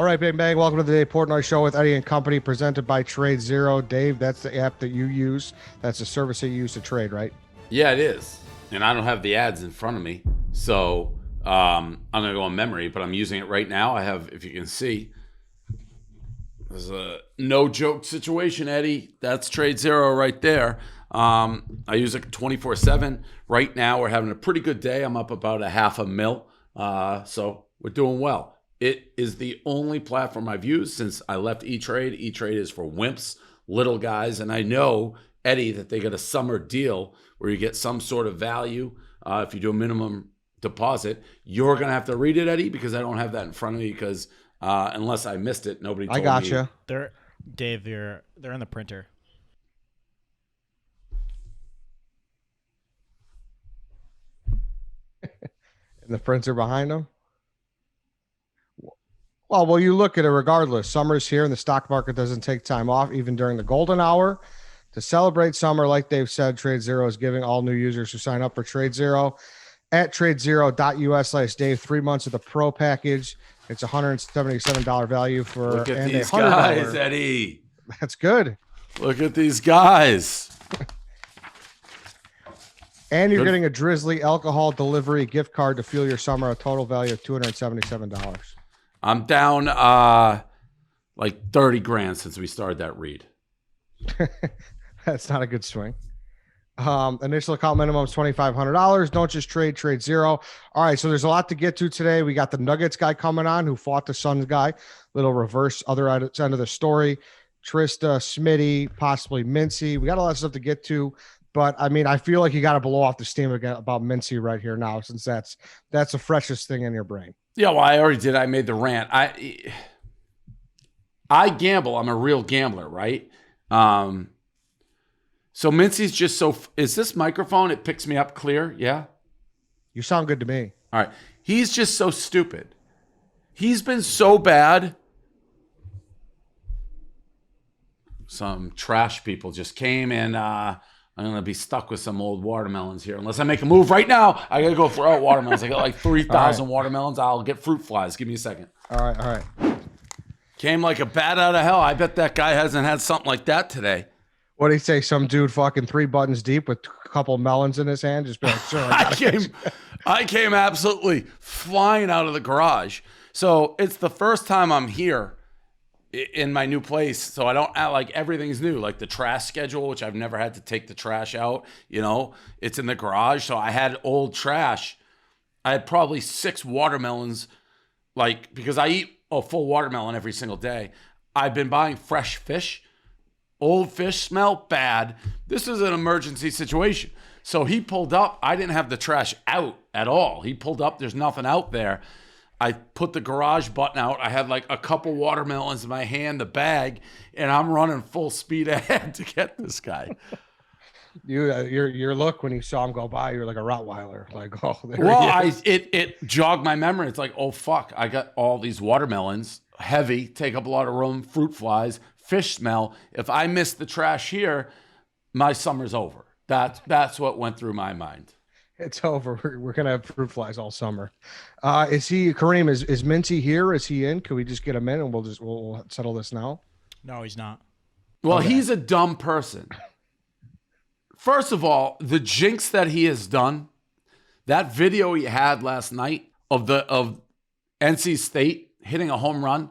All right, Bang Bang. Welcome to the Dave Portnoy Show with Eddie and Company, presented by TRADEZERO. Dave, that's the app that you use. That's the service that you use to trade, right? Yeah, it is. And I don't have the ads in front of me, so I'm going to go on memory, but I'm using it right now. I have, if you can see, there's a no-joke situation, Eddie. That's TRADEZERO right there. I use it 24/7. Right now, we're having a pretty good day. I'm up about $500,000, so we're doing well. It is the only platform I've used since I left E-Trade. E-Trade is for wimps, little guys, and I know, Eddie, that they got a summer deal where you get some sort of value if you do a minimum deposit. You're going to have to read it, Eddie, because I don't have that in front of me because unless I missed it, nobody told me. I gotcha. Dave, they're in the printer. And the printer behind them? Well, you look at it regardless. Summer's here and the stock market doesn't take time off, even during the golden hour. To celebrate summer, like Dave said, TRADEZERO is giving all new users who sign up for TRADEZERO at tradezero.us/Dave 3 months of the pro package. It's $177 value for Look at and these $100. guys, Eddie. That's good. Look at these guys. And you're getting a Drizzly alcohol delivery gift card to fuel your summer, a total value of $277. I'm down like 30 grand since we started that read. That's not a good swing. Initial account minimum is $2,500. Don't just trade, TRADEZERO. All right, so there's a lot to get to today. We got the Nuggets guy coming on who fought the Suns guy. Little reverse other end of the story. Trysta, Smitty, possibly Mintzy. We got a lot of stuff to get to. But, I mean, I feel like you got to blow off the steam again about Mintzy right here now, since that's the freshest thing in your brain. Yeah, well, I already did. I made the rant. I gamble. I'm a real gambler, right? So Mintzy's just so... Is this microphone? It picks me up clear? Yeah? You sound good to me. All right. He's just so stupid. He's been so bad. Some trash people just came and... I'm going to be stuck with some old watermelons here. Unless I make a move right now, I got to go throw out watermelons. I got like 3,000 watermelons. I'll get fruit flies. Give me a second. All right. Came like a bat out of hell. I bet that guy hasn't had something like that today. What did he say? Some dude fucking 3 buttons deep with a couple melons in his hand? Just be like, sure. I came absolutely flying out of the garage. So it's the first time I'm here in my new place, so I don't act like everything's new, like the trash schedule, which I've never had to take the trash out, it's in the garage. So I had old trash. I had probably 6 watermelons, because I eat a full watermelon every single day. I've been buying fresh fish. Old fish smell bad. This is an emergency situation. So he pulled up. I didn't have the trash out at all. He pulled up. There's nothing out there. I put the garage button out. I had like a couple watermelons in my hand, the bag, and I'm running full speed ahead to get this guy. Your look when you saw him go by, you're like a Rottweiler. Like, oh, it jogged my memory. It's like, oh fuck, I got all these watermelons, heavy, take up a lot of room, fruit flies, fish smell. If I miss the trash here, my summer's over. That's what went through my mind. It's over. We're gonna have fruit flies all summer. Kareem? Is Mintzy here? Is he in? Can we just get him in and we'll settle this now? No, he's not. Well, He's a dumb person. First of all, the jinx that he has done, that video he had last night of NC State hitting a home run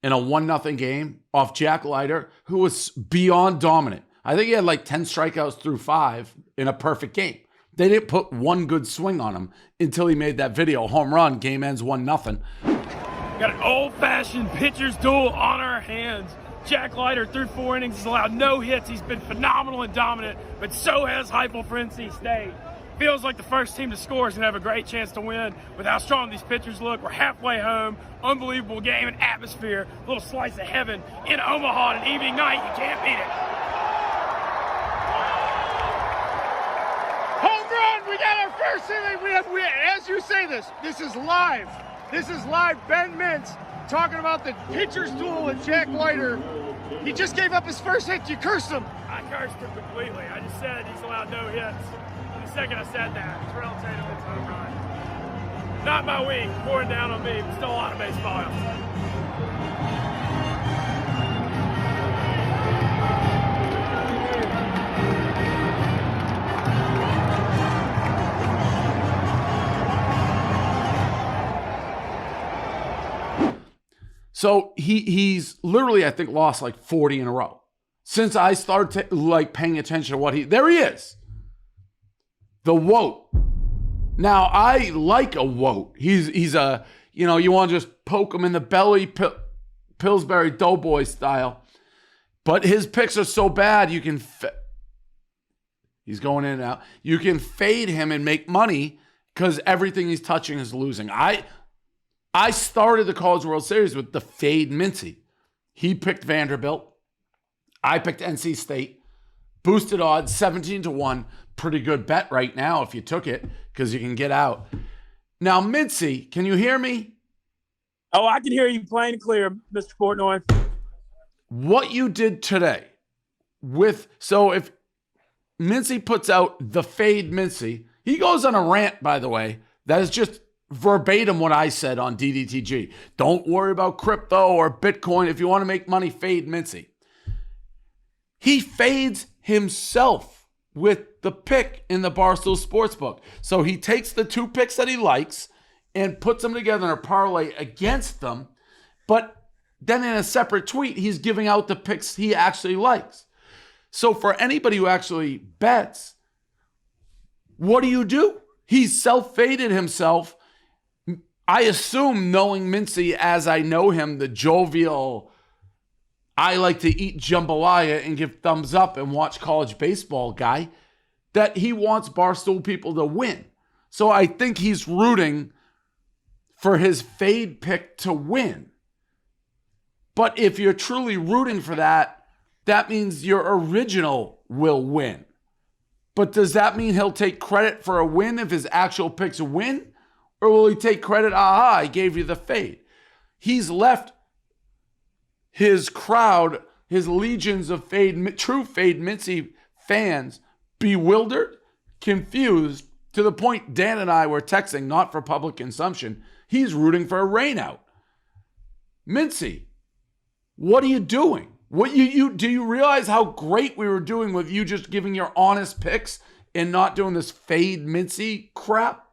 in a 1-0 game off Jack Leiter, who was beyond dominant. I think he had like 10 strikeouts through 5 in a perfect game. They didn't put one good swing on him until he made that video. Home run, game ends 1-0. Got an old-fashioned pitcher's duel on our hands. Jack Leiter through 4 innings has allowed no hits. He's been phenomenal and dominant, but so has Heupel for NC State. Feels like the first team to score is going to have a great chance to win with how strong these pitchers look. We're halfway home. Unbelievable game and atmosphere. A little slice of heaven in Omaha on an evening night. You can't beat it. We got our first inning. As you say this is live. This is live. Ben Mintz talking about the pitcher's duel with Jack Leiter. He just gave up his first hit. You cursed him. I cursed him completely. I just said he's allowed no hits. And the second I said that, Terrell Tatum hits home run. Not my wing, pouring down on me, but still a lot of baseball. So he's literally, I think, lost like 40 in a row since I started paying attention to what there he is. The woat. Now I like a woat. He's a, you want to just poke him in the belly, Pillsbury Doughboy style. But his picks are so bad, you can, he's going in and out. You can fade him and make money because everything he's touching is losing. I started the College World Series with the fade Mintzy. He picked Vanderbilt. I picked NC State. Boosted odds, 17-1. Pretty good bet right now if you took it because you can get out. Now, Mintzy, can you hear me? Oh, I can hear you plain and clear, Mr. Portnoy. What you did today so if Mintzy puts out the fade Mintzy, he goes on a rant, by the way, that is just verbatim what I said on DDTG. Don't worry about crypto or Bitcoin. If you want to make money, fade Mintzy. He fades himself with the pick in the Barstool Sportsbook. So he takes the two picks that he likes and puts them together in a parlay against them. But then in a separate tweet, he's giving out the picks he actually likes. So for anybody who actually bets, what do? He's self-faded himself. I assume, knowing Mintzy as I know him, the jovial, I like to eat jambalaya and give thumbs up and watch college baseball guy, that he wants Barstool people to win. So I think he's rooting for his fade pick to win. But if you're truly rooting for that, that means your original will win. But does that mean he'll take credit for a win if his actual picks win? Or will he take credit, I gave you the fade? He's left his crowd, his legions of true fade Mintzy fans bewildered, confused, to the point Dan and I were texting, not for public consumption. He's rooting for a rain out. Mintzy, what are you doing? Do you realize how great we were doing with you just giving your honest picks and not doing this fade Mintzy crap?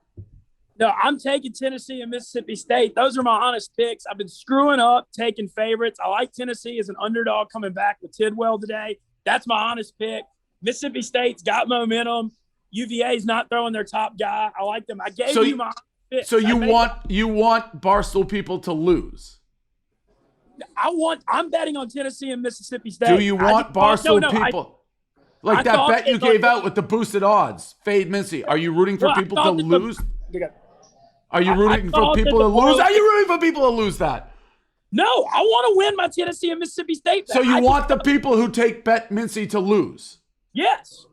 No, I'm taking Tennessee and Mississippi State. Those are my honest picks. I've been screwing up, taking favorites. I like Tennessee as an underdog coming back with Tidwell today. That's my honest pick. Mississippi State's got momentum. UVA's not throwing their top guy. I like them. I gave you my picks. So you want Barstool people to lose? I'm betting on Tennessee and Mississippi State. Do you want Barstool people? Like that bet you gave out with the boosted odds, fade Mintzy. Are you rooting for people to lose? Are you rooting for people to lose? Are you rooting for people to lose that? No, I want to win my Tennessee and Mississippi State bet. So you want the people who take bet Mintzy to lose? Yes.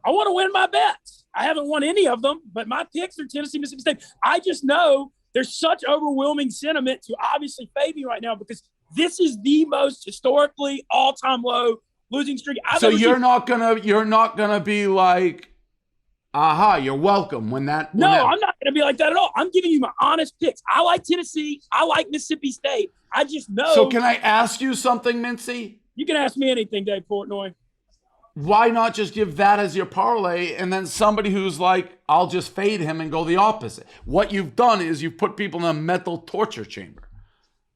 I want to win my bets. I haven't won any of them, but my picks are Tennessee, Mississippi State. I just know there's such overwhelming sentiment to obviously fade me right now because this is the most historically all-time low losing streak I've ever seen. You're not gonna be like, you're welcome when that. No, I'm not gonna be like that at all. I'm giving you my honest picks. I like Tennessee. I like Mississippi State. I just know. So can I ask you something, Mintzy? You can ask me anything, Dave Portnoy. Why not just give that as your parlay and then somebody who's like, I'll just fade him and go the opposite? What you've done is you've put people in a mental torture chamber.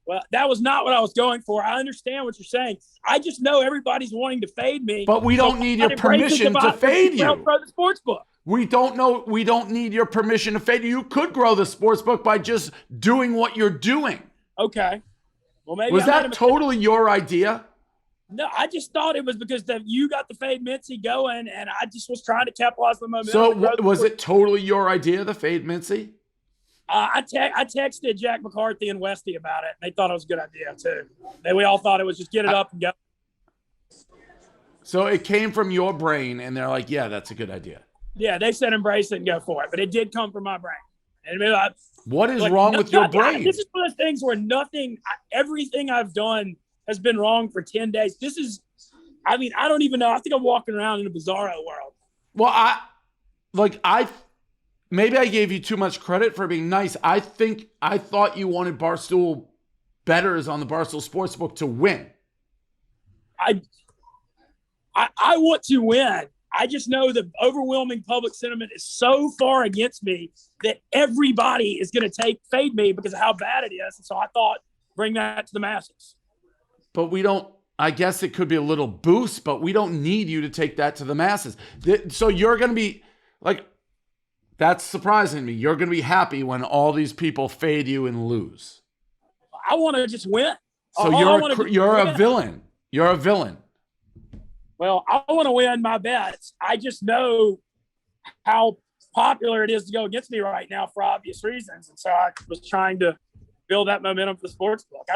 Well, that was not what I was going for. I understand what you're saying. I just know everybody's wanting to fade me. But we don't need your permission to fade you. Grow the sports book. We don't need your permission to fade you. You could grow the sports book by just doing what you're doing. Okay. Well, maybe was that totally your idea? No, I just thought it was because you got the fade Mintzy going, and I just was trying to capitalize the momentum. So was it totally your idea, the fade Mintzy? I texted Jack McCarthy and Westy about it, and they thought it was a good idea too. We all thought it was just get it up and go. So it came from your brain, and they're like, yeah, that's a good idea. Yeah, they said embrace it and go for it, but it did come from my brain. And what is wrong with your brain? This is one of those things where everything I've done has been wrong for 10 days. I don't even know. I think I'm walking around in a bizarro world. Well, maybe I gave you too much credit for being nice. I thought you wanted Barstool bettors on the Barstool Sportsbook to win. I want to win. I just know the overwhelming public sentiment is so far against me that everybody is going to fade me because of how bad it is. And so I thought bring that to the masses. But we don't. I guess it could be a little boost, but we don't need you to take that to the masses. So you're going to be like, that's surprising me. You're going to be happy when all these people fade you and lose. I want to just win. So you're a villain. You're a villain. Well, I want to win my bets. I just know how popular it is to go against me right now for obvious reasons. And so I was trying to build that momentum for the sports book.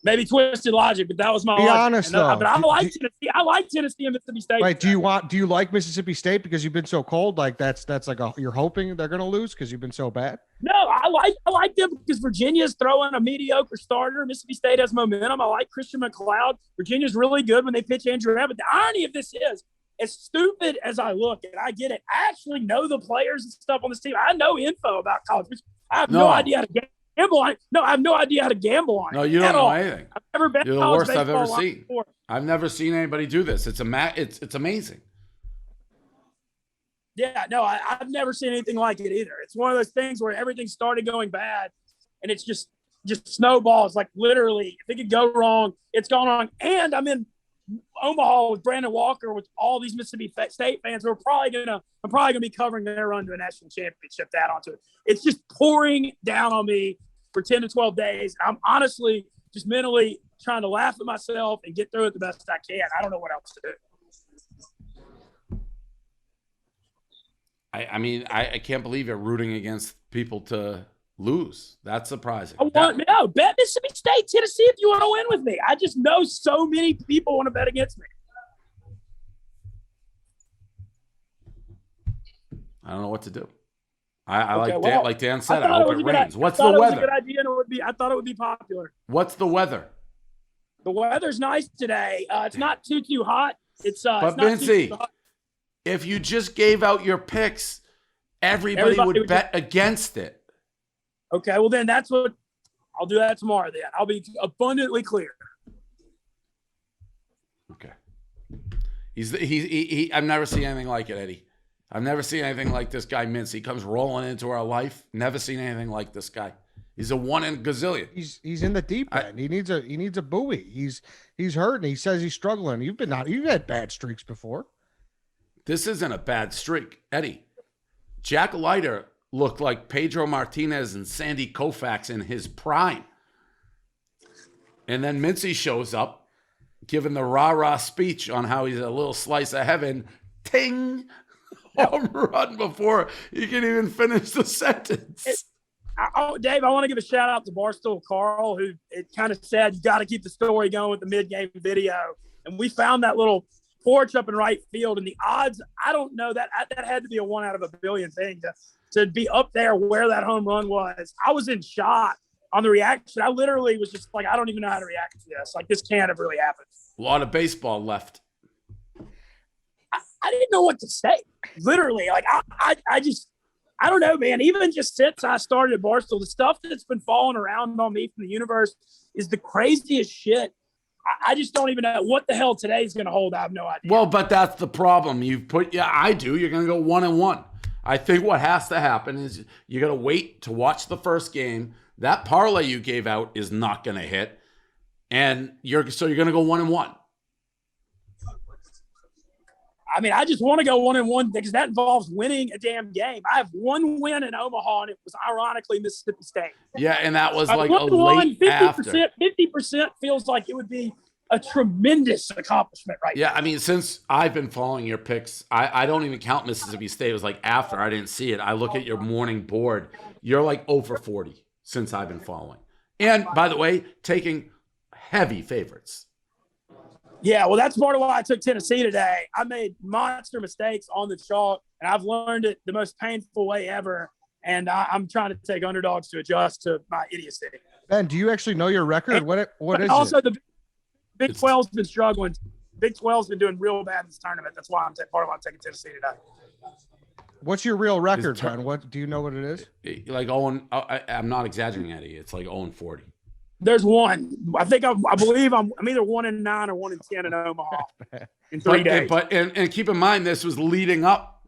Maybe twisted logic, but that was my Be logic. honest, though. But I like Tennessee. I like Tennessee and Mississippi State. Right. Do you like Mississippi State because you've been so cold? Like that's like you're hoping they're going to lose because you've been so bad? No, I like them because Virginia's throwing a mediocre starter. Mississippi State has momentum. I like Christian McLeod. Virginia's really good when they pitch Andrew Abbott. The irony of this is, as stupid as I look, and I get it, I actually know the players and stuff on this team. I know info about college. I have no idea how to gamble on it. No, I have no idea how to gamble on it. No, you don't know anything. I've never been. You're the worst I've ever seen. Before. I've never seen anybody do this. It's amazing. Yeah, no, I've never seen anything like it either. It's one of those things where everything started going bad, and it's just snowballs. Like literally, if it could go wrong, it's gone wrong. And I'm in Omaha with Brandon Walker with all these Mississippi State fans who are I'm probably gonna be covering their run to a national championship. That onto it. It's just pouring down on me for 10 to 12 days. I'm honestly just mentally trying to laugh at myself and get through it the best I can. I don't know what else to do. I mean, I can't believe you're rooting against people to lose. That's surprising. Bet Mississippi State, Tennessee if you want to win with me. I just know so many people want to bet against me. I don't know what to do. Like Dan said, I hope it rains. What's the weather? Was a good idea, and I thought it would be popular. What's the weather? The weather's nice today. It's not too hot. But Mintzy, if you just gave out your picks, everybody would bet against it. Okay, well then I'll do that tomorrow. Then I'll be abundantly clear. Okay. I've never seen anything like it, Eddie. I've never seen anything like this guy, Mintz. He comes rolling into our life. Never seen anything like this guy. He's a one in a gazillion. He's in the deep end. He needs a buoy. He's hurting. He says he's struggling. You've had bad streaks before. This isn't a bad streak, Eddie. Jack Leiter looked like Pedro Martinez and Sandy Koufax in his prime. And then Mintzy shows up, giving the rah-rah speech on how he's a little slice of heaven. Ting! Home run before you can even finish the sentence. Dave, I want to give a shout out to Barstool Carl, who it kind of said you got to keep the story going with the mid-game video. And we found that little porch up in right field, and the odds, I don't know, that had to be a 1 out of a billion thing to be up there where that home run was. I was in shock on the reaction. I literally was just like, I don't even know how to react to this. Like, this can't have really happened. A lot of baseball left. I didn't know what to say. Literally, like I don't know, man. Even just since I started at Barstool, the stuff that's been falling around on me from the universe is the craziest shit. I just don't even know what the hell today's going to hold. I have no idea. Well, but that's the problem. I do. You're going to go 1-1. I think what has to happen is you're going to wait to watch the first game. That parlay you gave out is not going to hit, and you're going to go 1-1. I mean, I just want to go 1-1 because that involves winning a damn game. I have one win in Omaha, and it was ironically Mississippi State. Yeah, and that was like a late 50%, after. 50% feels like it would be a tremendous accomplishment right now. Yeah, I mean, since I've been following your picks, I don't even count Mississippi State. It was like after I didn't see it. I look at your morning board. You're like 0 for 40 since I've been following. And, by the way, taking heavy favorites. Yeah, well, that's part of why I took Tennessee today. I made monster mistakes on the chalk, and I've learned it the most painful way ever. And I'm trying to take underdogs to adjust to my idiocy. Ben, do you actually know your record? What is also, it? the Big 12's been struggling. Big 12's been doing real bad in this tournament. That's why part of why I'm taking Tennessee today. What's your real record, Ben? What do you know what it is? Like Owen, I'm not exaggerating, Eddie. It's like 0-40. There's one. I think I believe I'm either 1-9 or 1-10 in Omaha in 3 days. And keep in mind this was leading up.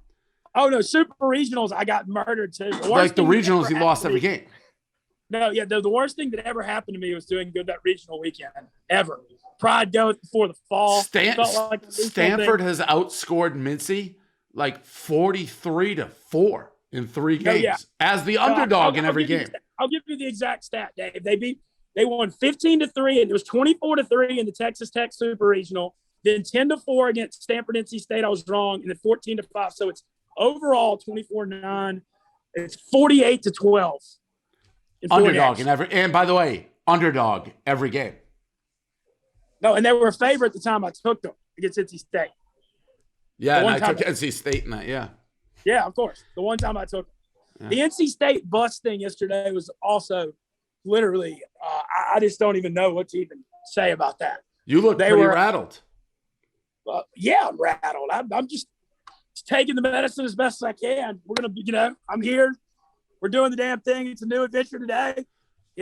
Oh no, Super Regionals I got murdered too. Like the regionals, he lost every game. No, yeah, the worst thing that ever happened to me was doing good that regional weekend ever. Pride goes before the fall. Felt like Stanford has outscored Mintzy like 43-4 in 3 games as the underdog in every game. I'll give you the exact stat, Dave. They won 15-3, and it was 24-3 in the Texas Tech Super Regional. Then 10-4 against Stanford NC State. I was wrong, and then 14-5. So it's overall 24-9. It's 48-12. Underdog in every, and by the way, underdog every game. No, and they were a favorite at the time I took them against NC State. Yeah, and I took NC State in that. Yeah. Yeah, of course. The one time I took them. Yeah. The NC State bus thing yesterday was also literally. I just don't even know what to even say about that. You look pretty rattled. Yeah, I'm rattled. I'm just taking the medicine as best as I can. We're gonna, I'm here. We're doing the damn thing. It's a new adventure today.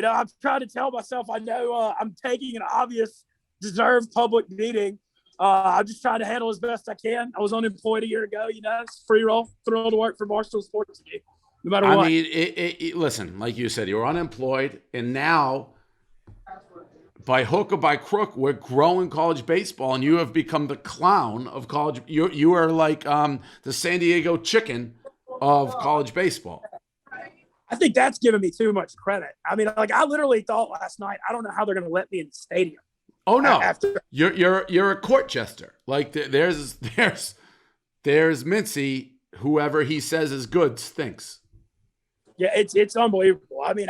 I'm trying to tell myself I know I'm taking an obvious, deserved public beating. I'm just trying to handle as best I can. I was unemployed a year ago. It's free roll, thrilled to work for Barstool Sports again, no matter what. I mean, listen, like you said, you were unemployed, and now, by hook or by crook, we're growing college baseball, and you have become the clown of college. You are like the San Diego Chicken of college baseball. I think that's giving me too much credit. I mean, I literally thought last night, I don't know how they're going to let me in the stadium. Oh no, you're a court jester. Like there's Mintzy, whoever he says is good stinks. Yeah, it's unbelievable. I mean,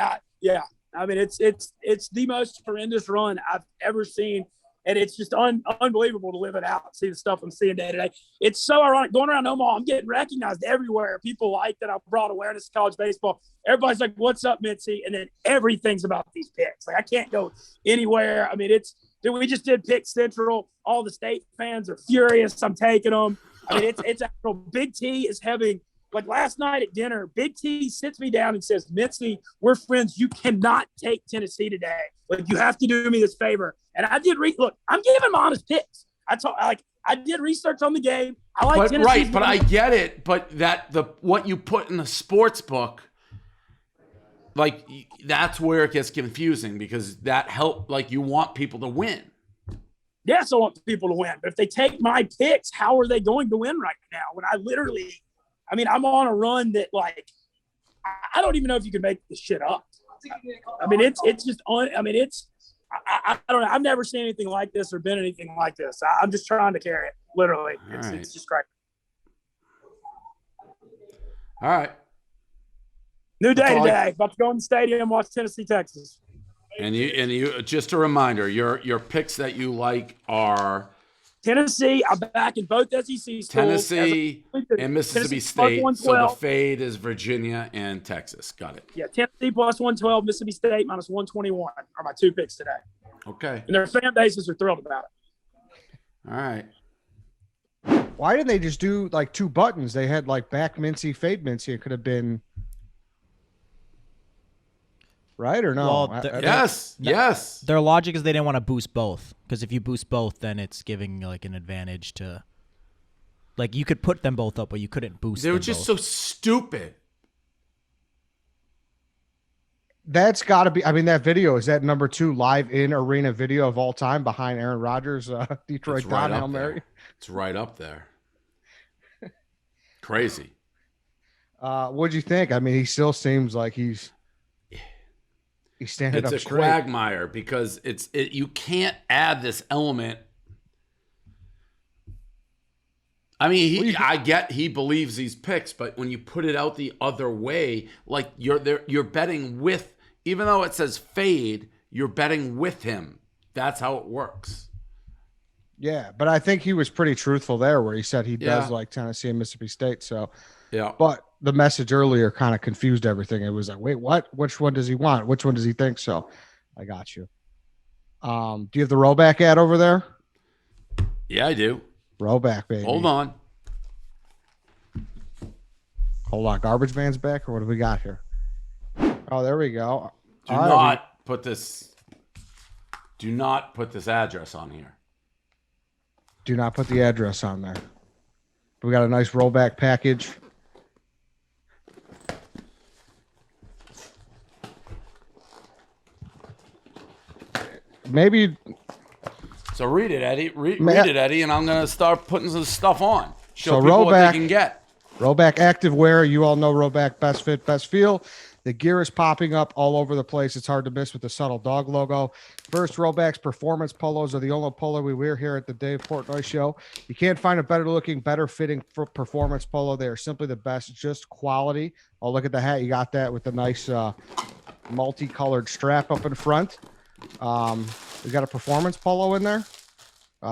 it's the most horrendous run I've ever seen. And it's just unbelievable to live it out, see the stuff I'm seeing day to day. It's so ironic. Going around Omaha, I'm getting recognized everywhere. People like that I've brought awareness to college baseball. Everybody's like, what's up, Mintzy? And then everything's about these picks. Like, I can't go anywhere. I mean, we just did Pick Central. All the state fans are furious. I'm taking them. I mean, it's actual. Big T is having, like last night at dinner, Big T sits me down and says, Mintzy, we're friends. You cannot take Tennessee today. Like, you have to do me this favor. And I did look, I'm giving my honest picks. I did research on the game. I like Tennessee. Right, but I get it. But what you put in the sports book, like, that's where it gets confusing, because that like, you want people to win. Yes, I want people to win. But if they take my picks, how are they going to win right now? When I'm on a run that, like, I don't even know if you can make this shit up. I mean, it's just I don't know. I've never seen anything like this or been anything like this. I'm just trying to carry it, literally. It's just great. All right. New day today. About to go in the stadium, watch Tennessee, Texas. And you just a reminder, your picks that you like are Tennessee. I'm back in both SEC schools. Tennessee and Mississippi State. So the fade is Virginia and Texas. Got it. Yeah, Tennessee plus 112, Mississippi State minus 121 are my 2 picks today. Okay. And their fan bases are thrilled about it. All right. Why didn't they just do like 2 buttons? They had like back Mintzy, fade Mintzy. It could have been right or no? Well, yes. Their logic is they didn't want to boost both, because if you boost both, then it's giving like an advantage to, like, you could put them both up, but you couldn't boost. They were just so stupid. That's got to be. I mean, that video is that number 2 live in arena video of all time behind Aaron Rodgers, Detroit Don Hail Mary. It's right up there. Crazy. What'd you think? I mean, he still seems like he's standing up straight. It's a quagmire, because you can't add this element. I mean, I get he believes these picks, but when you put it out the other way, like you're betting with, even though it says fade, you're betting with him. That's how it works. Yeah, but I think he was pretty truthful there, where he said he does like Tennessee and Mississippi State. So, yeah. But the message earlier kind of confused everything. It was like, wait, what? Which one does he want? Which one does he think? So, I got you. Do you have the RHOBACK ad over there? Yeah, I do. RHOBACK, baby. Hold on. Garbage man's back, or what do we got here? Oh, there we go. Do not put this address on here. Do not put the address on there. We got a nice RHOBACK package. maybe. So read it, Eddie. Read it, Eddie, and I'm gonna start putting some stuff on. Show So people what RHOBACK they can get. RHOBACK activewear. You all know RHOBACK, best fit, best feel. The gear is popping up all over the place. It's hard to miss with the subtle dog logo. First, RHOBACK's performance polos are the only polo we wear here at the Dave Portnoy Show. You can't find a better looking, better fitting performance polo. They are simply the best, just quality. Oh, look at the hat. You got that with the nice multicolored strap up in front. We got a performance polo in there.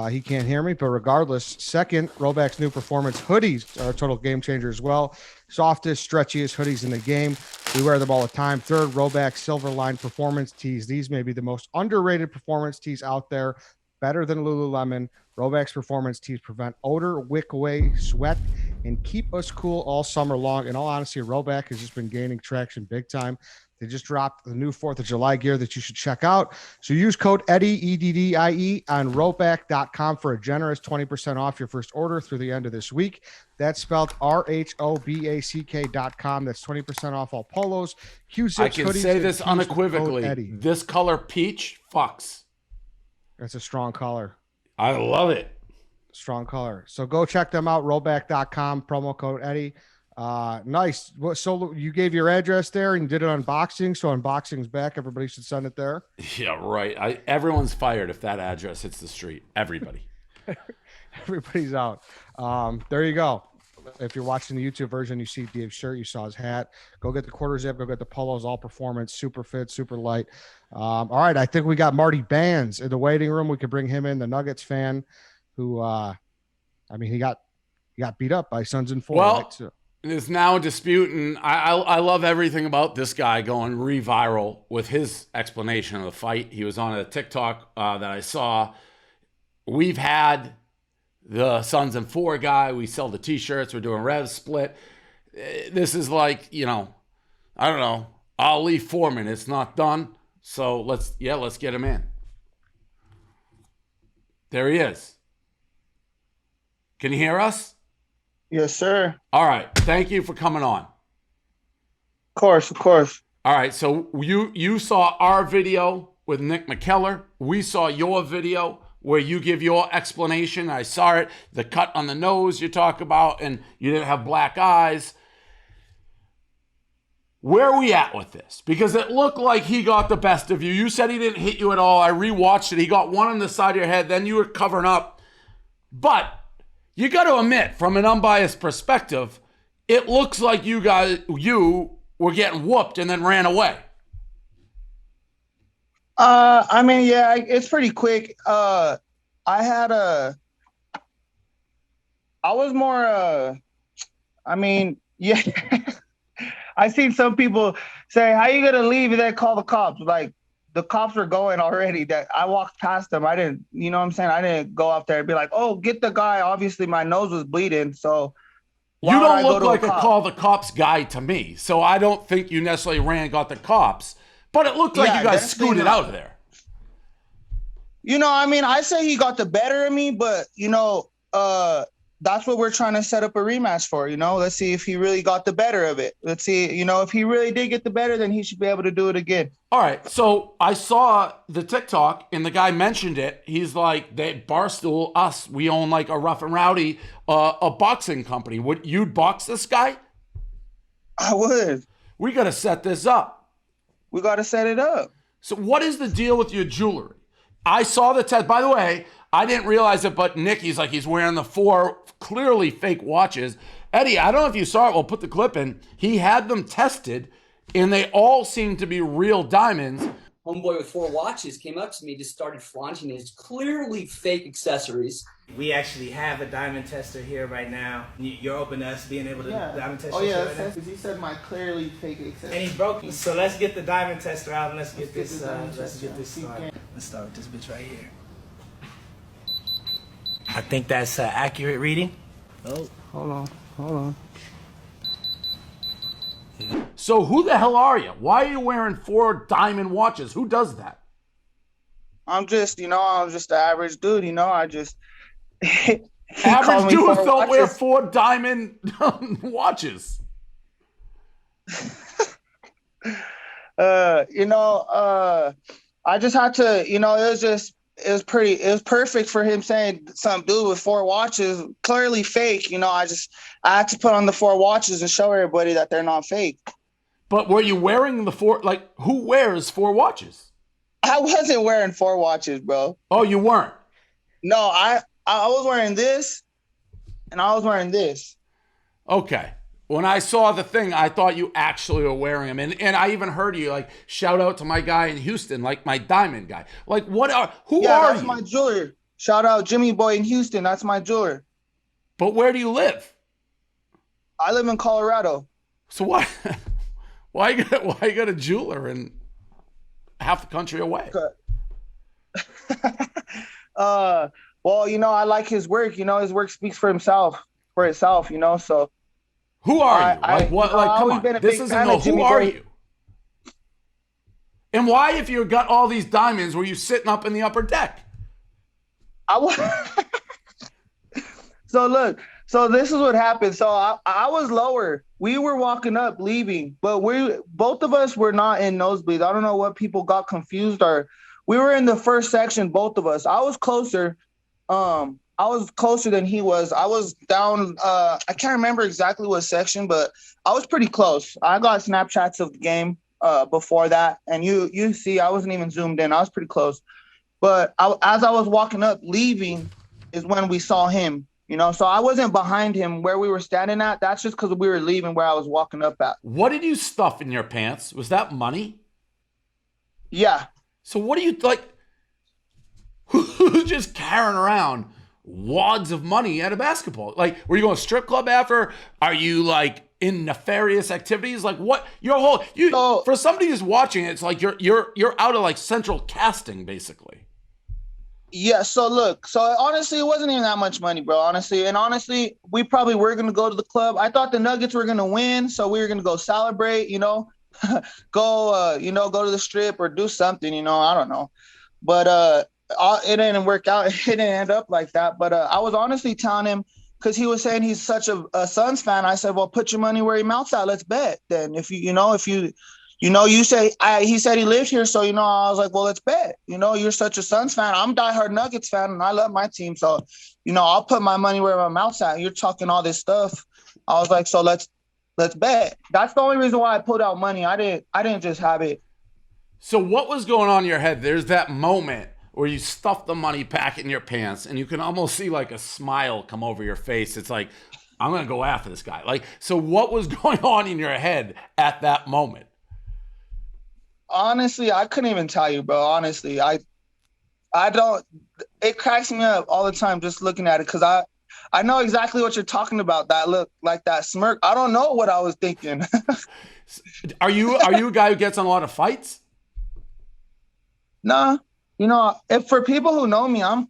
He can't hear me, but regardless, second, RHOBACK's new performance hoodies are a total game changer as well. Softest, stretchiest hoodies in the game. We wear them all the time. Third, RHOBACK Silver Line performance tees. These may be the most underrated performance tees out there. Better than Lululemon. RHOBACK's performance tees prevent odor, wick away, sweat, and keep us cool all summer long. In all honesty, RHOBACK has just been gaining traction big time. They just dropped the new 4th of July gear that you should check out. So use code Eddie, EDDIE, on RHOBACK.com for a generous 20% off your first order through the end of this week. That's spelled RHOBACK.com. That's 20% off all polos, Q-zips, I can hoodies, say this and tees with code unequivocally. Eddie. This color peach fucks. That's a strong color. I love it. Strong color. So go check them out, RHOBACK.com, promo code Eddie. Nice. So you gave your address there and did an unboxing. So unboxing's back. Everybody should send it there. Yeah, right. Everyone's fired if that address hits the street. Everybody. Everybody's out. There you go. If you're watching the YouTube version, you see Dave's shirt, you saw his hat. Go get the quarter zip. Go get the polos, all performance, super fit, super light. All right. I think we got Marty Bands in the waiting room. We could bring him in, the Nuggets fan who, he got beat up by Suns in 4. Well, right? So, there's now a dispute, and I love everything about this guy going re-viral with his explanation of the fight. He was on a TikTok that I saw. We've had the Suns and 4 guy. We sell the T-shirts. We're doing Rev Split. This is like, I don't know, Ali Foreman. It's not done. So let's get him in. There he is. Can you hear us? Yes, sir. All right. Thank you for coming on. Of course. All right. So you saw our video with Nick McKellar. We saw your video where you give your explanation. I saw it. The cut on the nose you talk about, and you didn't have black eyes. Where are we at with this? Because it looked like he got the best of you. You said he didn't hit you at all. I rewatched it. He got one on the side of your head. Then you were covering up. But you got to admit, from an unbiased perspective, it looks like you were getting whooped and then ran away. It's pretty quick. I was more, I seen some people say, how you going to leave and then call the cops? Like, the cops were going already. That I walked past them. I didn't, you know what I'm saying? I didn't go up there and be like, oh, get the guy. Obviously, my nose was bleeding. So you don't look like a call the cops guy to me. So I don't think you necessarily ran and got the cops. But it looked like you guys scooted out of there. I say he got the better of me, but, that's what we're trying to set up a rematch for, Let's see if he really got the better of it. Let's see, if he really did get the better, then he should be able to do it again. All right. So I saw the TikTok, and the guy mentioned it. He's like, Barstool, us, we own like a Rough and Rowdy, a boxing company. Would you box this guy? I would. We got to set this up. We got to set it up. So what is the deal with your jewelry? I saw the test. By the way, I didn't realize it, but Nick, he's wearing the 4 clearly fake watches. Eddie, I don't know if you saw it. We'll put the clip in. He had them tested, and they all seem to be real diamonds. Homeboy with 4 watches came up to me, just started flaunting his clearly fake accessories. We actually have a diamond tester here right now. You're open to us being able to diamond test. Oh yeah, because he said my clearly fake accessories. And he broke me. So let's get the diamond tester out and let's get this started. Let's start with this bitch right here. I think that's accurate reading. Oh, hold on. So who the hell are you? Why are you wearing 4 diamond watches? Who does that? I'm just an average dude. I just average dudes don't wear 4 diamond watches. I just had to, it was perfect for him saying some dude with 4 watches, clearly fake. I had to put on the 4 watches and show everybody that they're not fake. But were you wearing the 4, like, who wears 4 watches? I wasn't wearing 4 watches, bro. Oh, you weren't? No, I was wearing this and I was wearing this. Okay. When I saw the thing, I thought you actually were wearing them. And I even heard you, like, shout out to my guy in Houston, like my diamond guy. Like, who are you? That's my jeweler. Shout out Jimmy Boy in Houston. That's my jeweler. But where do you live? I live in Colorado. So why you got a jeweler in half the country away? Well, I like his work. His work speaks for itself, so. Who are you? Like what? Like, come on. This isn't no. Who are you? And why, if you got all these diamonds, were you sitting up in the upper deck? So look. So this is what happened. So I was lower. We were walking up, leaving, but both of us were not in nosebleeds. I don't know what people got confused, or we were in the first section, both of us. I was closer. I was closer than he was. I was down. I can't remember exactly what section, but I was pretty close. I got Snapchats of the game before that, and you see, I wasn't even zoomed in. I was pretty close. But as I was walking up, leaving, is when we saw him. So I wasn't behind him where we were standing at. That's just because we were leaving where I was walking up at. What did you stuff in your pants? Was that money? Yeah. So what do you like? Who's just carrying around wads of money at a basketball? Like, were you going to strip club after? Are you like in nefarious activities? Like, what? For somebody who's watching it, it's like you're out of like central casting, basically. Yeah. So look. So honestly, it wasn't even that much money, bro. Honestly, we probably were gonna go to the club. I thought the Nuggets were gonna win, so we were gonna go celebrate. Go to the strip or do something. I don't know, but it didn't work out. It didn't end up like that. But I was honestly telling him, because he was saying he's such a Suns fan. I said, well, put your money where your mouth's at. Let's bet. Then if you say he said he lived here, so I was like, well, let's bet. You're such a Suns fan. I'm a diehard Nuggets fan, and I love my team. So I'll put my money where my mouth's at. You're talking all this stuff. I was like, so let's bet. That's the only reason why I pulled out money. I didn't just have it. So what was going on in your head? There's that moment where you stuff the money back in your pants and you can almost see like a smile come over your face. It's like, I'm going to go after this guy. Like, so what was going on in your head at that moment? Honestly, I couldn't even tell you, bro. Honestly, I don't, it cracks me up all the time just looking at it. Cause I know exactly what you're talking about. That look, like that smirk. I don't know what I was thinking. Are you a guy who gets in a lot of fights? Nah. If for people who know me, I'm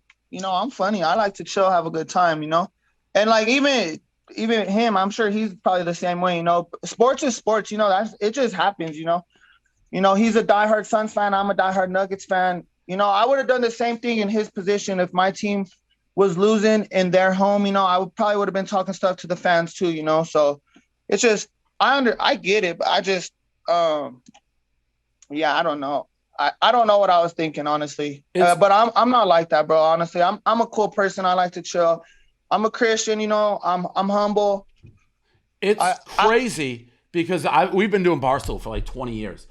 funny. I like to chill, have a good time, and like even him, I'm sure he's probably the same way. Sports is sports. It just happens. He's a diehard Suns fan. I'm a diehard Nuggets fan. I would have done the same thing in his position if my team was losing in their home. I probably would have been talking stuff to the fans too. So it's just I get it, but I just I don't know. I don't know what I was thinking, honestly. But I'm not like that, bro. Honestly, I'm a cool person. I like to chill. I'm a Christian, I'm humble. It's crazy because we've been doing Barstool for like 20 years.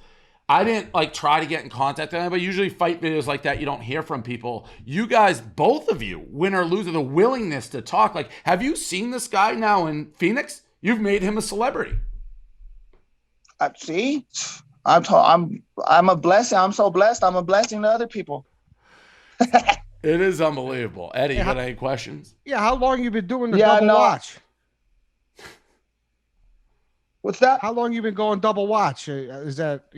I didn't like try to get in contact with anybody. Usually fight videos like that, you don't hear from people. You guys, both of you, win or lose, the willingness to talk. Like, have you seen this guy now in Phoenix? You've made him a celebrity. See? I'm a blessing. I'm so blessed. I'm a blessing to other people. It is unbelievable. Eddie, you got any questions? Yeah, how long you been doing the double watch? What's that? How long you been going double watch? Is that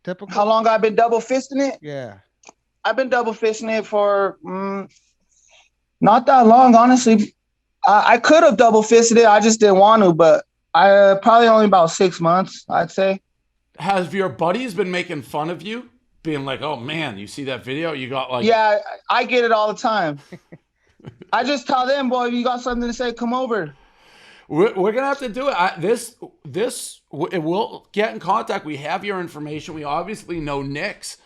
typical? How long I've been double fisting it? Yeah. I've been double fisting it for not that long, honestly. I could have double fisted it. I just didn't want to, but I probably only about 6 months, I'd say. Have your buddies been making fun of you? Being like, oh man, you see that video? You got like... Yeah, I get it all the time. I just tell them, boy, if you got something to say, come over. We're gonna have to do it. We'll get in contact. We have your information. We obviously know Nick's.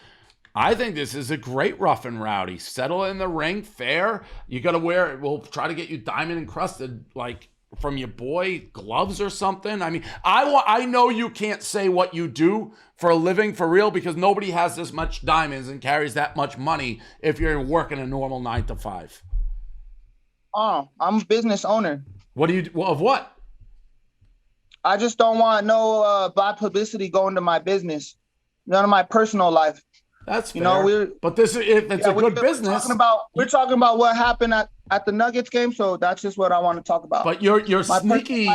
I think this is a great rough and rowdy. Settle in the ring, fair. You got to wear. We'll try to get you diamond encrusted, like from your boy, gloves or something. I mean, I know you can't say what you do for a living for real because nobody has this much diamonds and carries that much money if you're working a normal 9 to 5. Oh, I'm a business owner. What do you? Well, of what? I just don't want no bad publicity going to my business, none of my personal life. That's fair. You know, but this if it's a good business. We're talking about what happened at the Nuggets game, so that's just what I want to talk about. But you're sneaky.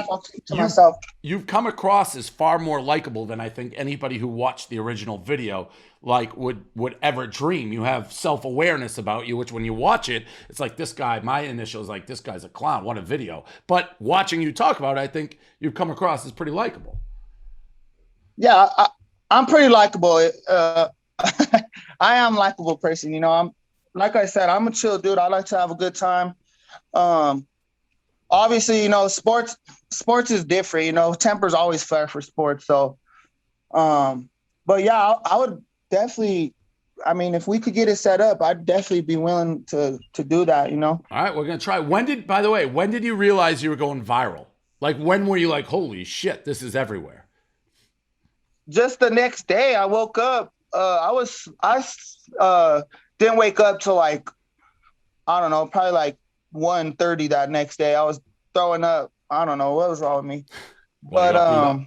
Myself. You've come across as far more likable than I think anybody who watched the original video would ever dream. You have self-awareness about you, which when you watch it, it's like this guy. My initial is like this guy's a clown. What a video! But watching you talk about it, I think you've come across as pretty likable. Yeah, I'm pretty likable. I am a likable person, you know. I'm like I said, I'm a chill dude. I like to have a good time. Obviously, you know, sports is different, you know, temper's always fair for sports. So but yeah, I would definitely, I mean, if we could get it set up, I'd definitely be willing to do that, you know. All right, we're gonna try. When did you realize you were going viral? Like when were you like, holy shit, this is everywhere? Just the next day I woke up. I didn't wake up till like, I don't know, probably like 1:30 that next day. I was throwing up. I don't know what was wrong with me, but no,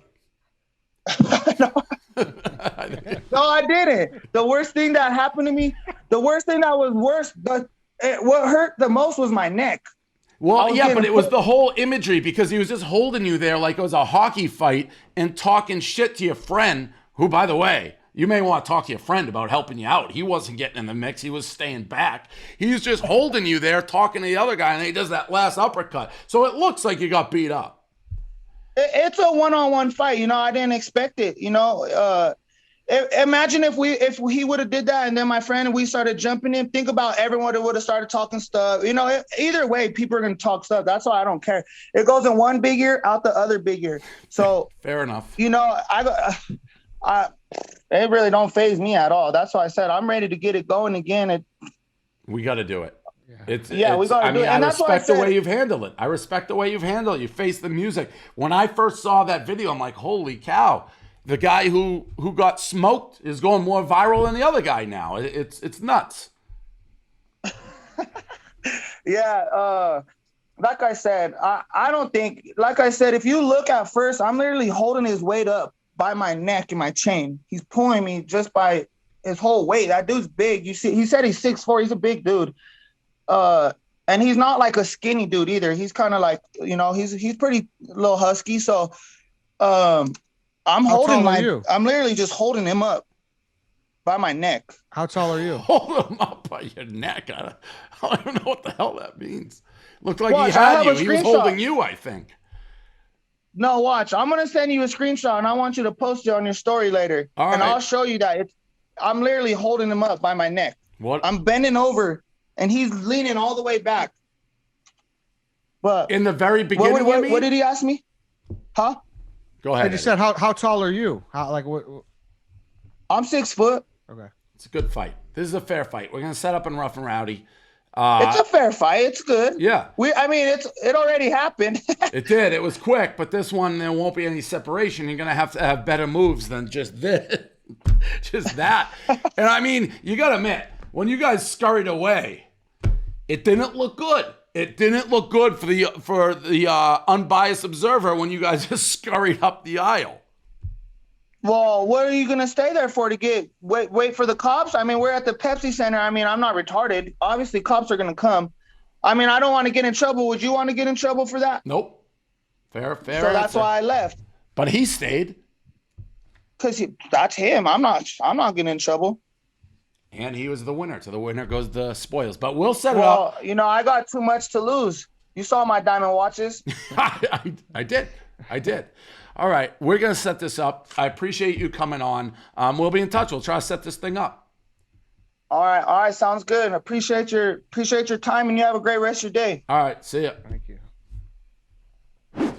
I didn't. The worst thing that happened to me, the worst thing that was worse, what hurt the most was my neck. Well, yeah, but it was the whole imagery because he was just holding you there like it was a hockey fight and talking shit to your friend, who, by the way, you may want to talk to your friend about helping you out. He wasn't getting in the mix. He was staying back. He was just holding you there, talking to the other guy, and he does that last uppercut. So it looks like you got beat up. It's a one-on-one fight. You know, I didn't expect it. You know, imagine if he would have did that and then my friend and we started jumping in. Think about everyone that would have started talking stuff. You know, either way, people are going to talk stuff. That's why I don't care. It goes in one big ear, out the other big ear. So fair enough. You know, it really don't faze me at all. That's why I said I'm ready to get it going again. We got to do it. We got to do it. And I respect the way you've handled it. I respect the way you've handled it. You face the music. When I first saw that video, I'm like, holy cow. The guy who got smoked is going more viral than the other guy now. It's nuts. Yeah. Like I said, I don't think, like I said, if you look at first, I'm literally holding his weight up by my neck and my chain. He's pulling me just by his whole weight. That dude's big. You see, he said he's 6'4". He's a big dude. And he's not like a skinny dude either. He's kind of like, you know, he's pretty little husky. So I'm literally just holding him up by my neck. How tall are you? Hold him up by your neck. I don't even know what the hell that means. Looked like he had you. He was holding you, I think. No, watch. I'm going to send you a screenshot, and I want you to post it on your story later. All right. And I'll show you that. I'm literally holding him up by my neck. What? I'm bending over, and he's leaning all the way back. But in the very beginning, what did he ask me? Huh? Go ahead. I just said, how tall are you? What? I'm 6 foot. Okay. It's a good fight. This is a fair fight. We're going to set up in Rough and Rowdy. It's a fair fight. It's good. Yeah. It already happened. It did. It was quick, but this one, there won't be any separation. You're going to have better moves than just this. Just that. And I mean, you got to admit, when you guys scurried away, it didn't look good. It didn't look good for the unbiased observer when you guys just scurried up the aisle. Well, what are you going to stay there for to wait for the cops? I mean, we're at the Pepsi Center. I mean, I'm not retarded. Obviously, cops are going to come. I mean, I don't want to get in trouble. Would you want to get in trouble for that? Nope. Fair. So that's why I left. But he stayed. Because that's him. I'm not getting in trouble. And he was the winner. To the winner goes the spoils. But we'll set it up. Well, you know, I got too much to lose. You saw my diamond watches. I did. All right, we're going to set this up. I appreciate you coming on. We'll be in touch. We'll try to set this thing up. All right, sounds good. Appreciate your time, and you have a great rest of your day. All right, see ya. Thank you.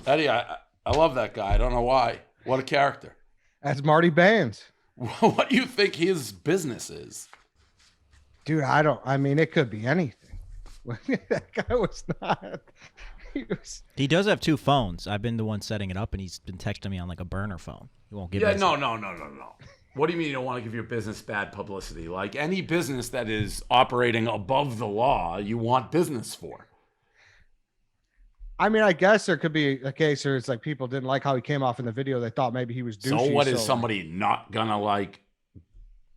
Eddie, I love that guy. I don't know why. What a character. That's Marty Bands. What do you think his business is? Dude, I mean, it could be anything. That guy was not. He does have 2 phones. I've been the one setting it up, and he's been texting me on like a burner phone. He won't give me. No. What do you mean you don't want to give your business bad publicity? Like any business that is operating above the law, you want business for. I mean, I guess there could be a case where it's like people didn't like how he came off in the video. They thought maybe he was douchey. So what is somebody not gonna like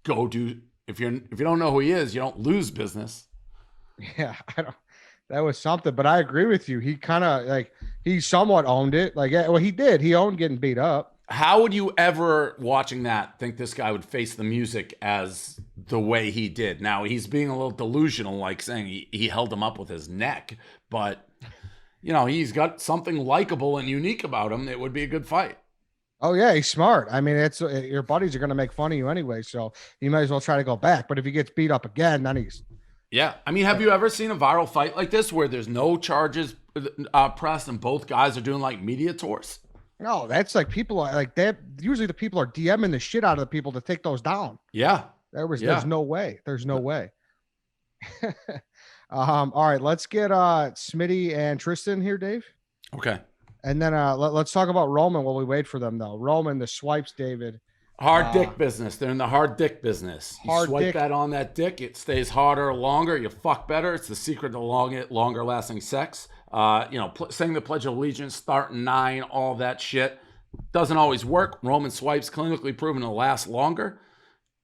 go do? If you don't know who he is, you don't lose business. Yeah, that was something, but I agree with you. He kind of like he somewhat owned it. Like, well, he did. He owned getting beat up. How would you ever, watching that, think this guy would face the music as the way he did? Now he's being a little delusional, like saying he held him up with his neck, but he's got something likable and unique about him. It would be a good fight. Oh yeah, he's smart. I mean, it's your buddies are going to make fun of you anyway, so you might as well try to go back. But if he gets beat up again, then he's. Yeah, I mean, have you ever seen a viral fight like this where there's no charges pressed and both guys are doing like media tours? No, that's like people are like that. Usually the people are DMing the shit out of the people to take those down. Yeah. There's no way. There's no way. All right, let's get Smitty and Trysta here, Dave. Okay. And then let's talk about Roman while we wait for them, though. Roman, the swipes, David. Hard dick business. They're in the hard dick business. You swipe that on that dick, it stays harder longer. You fuck better. It's the secret to longer lasting sex. Saying the Pledge of Allegiance, starting 9, all that shit. Doesn't always work. Roman swipes clinically proven to last longer.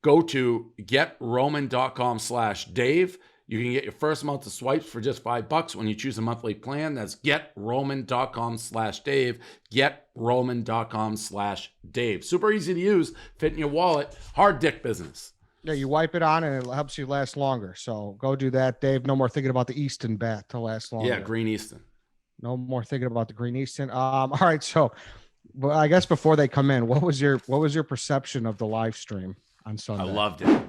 Go to getroman.com/Dave. You can get your first month of swipes for just $5 when you choose a monthly plan. That's getroman.com/Dave. Getroman.com/Dave. Super easy to use, fit in your wallet. Hard dick business. Yeah, you wipe it on and it helps you last longer. So go do that, Dave. No more thinking about the Easton bat to last longer. Yeah, Green Easton. No more thinking about the Green Easton. All right, so well, I guess before they come in, what was your perception of the live stream on Sunday? I loved it.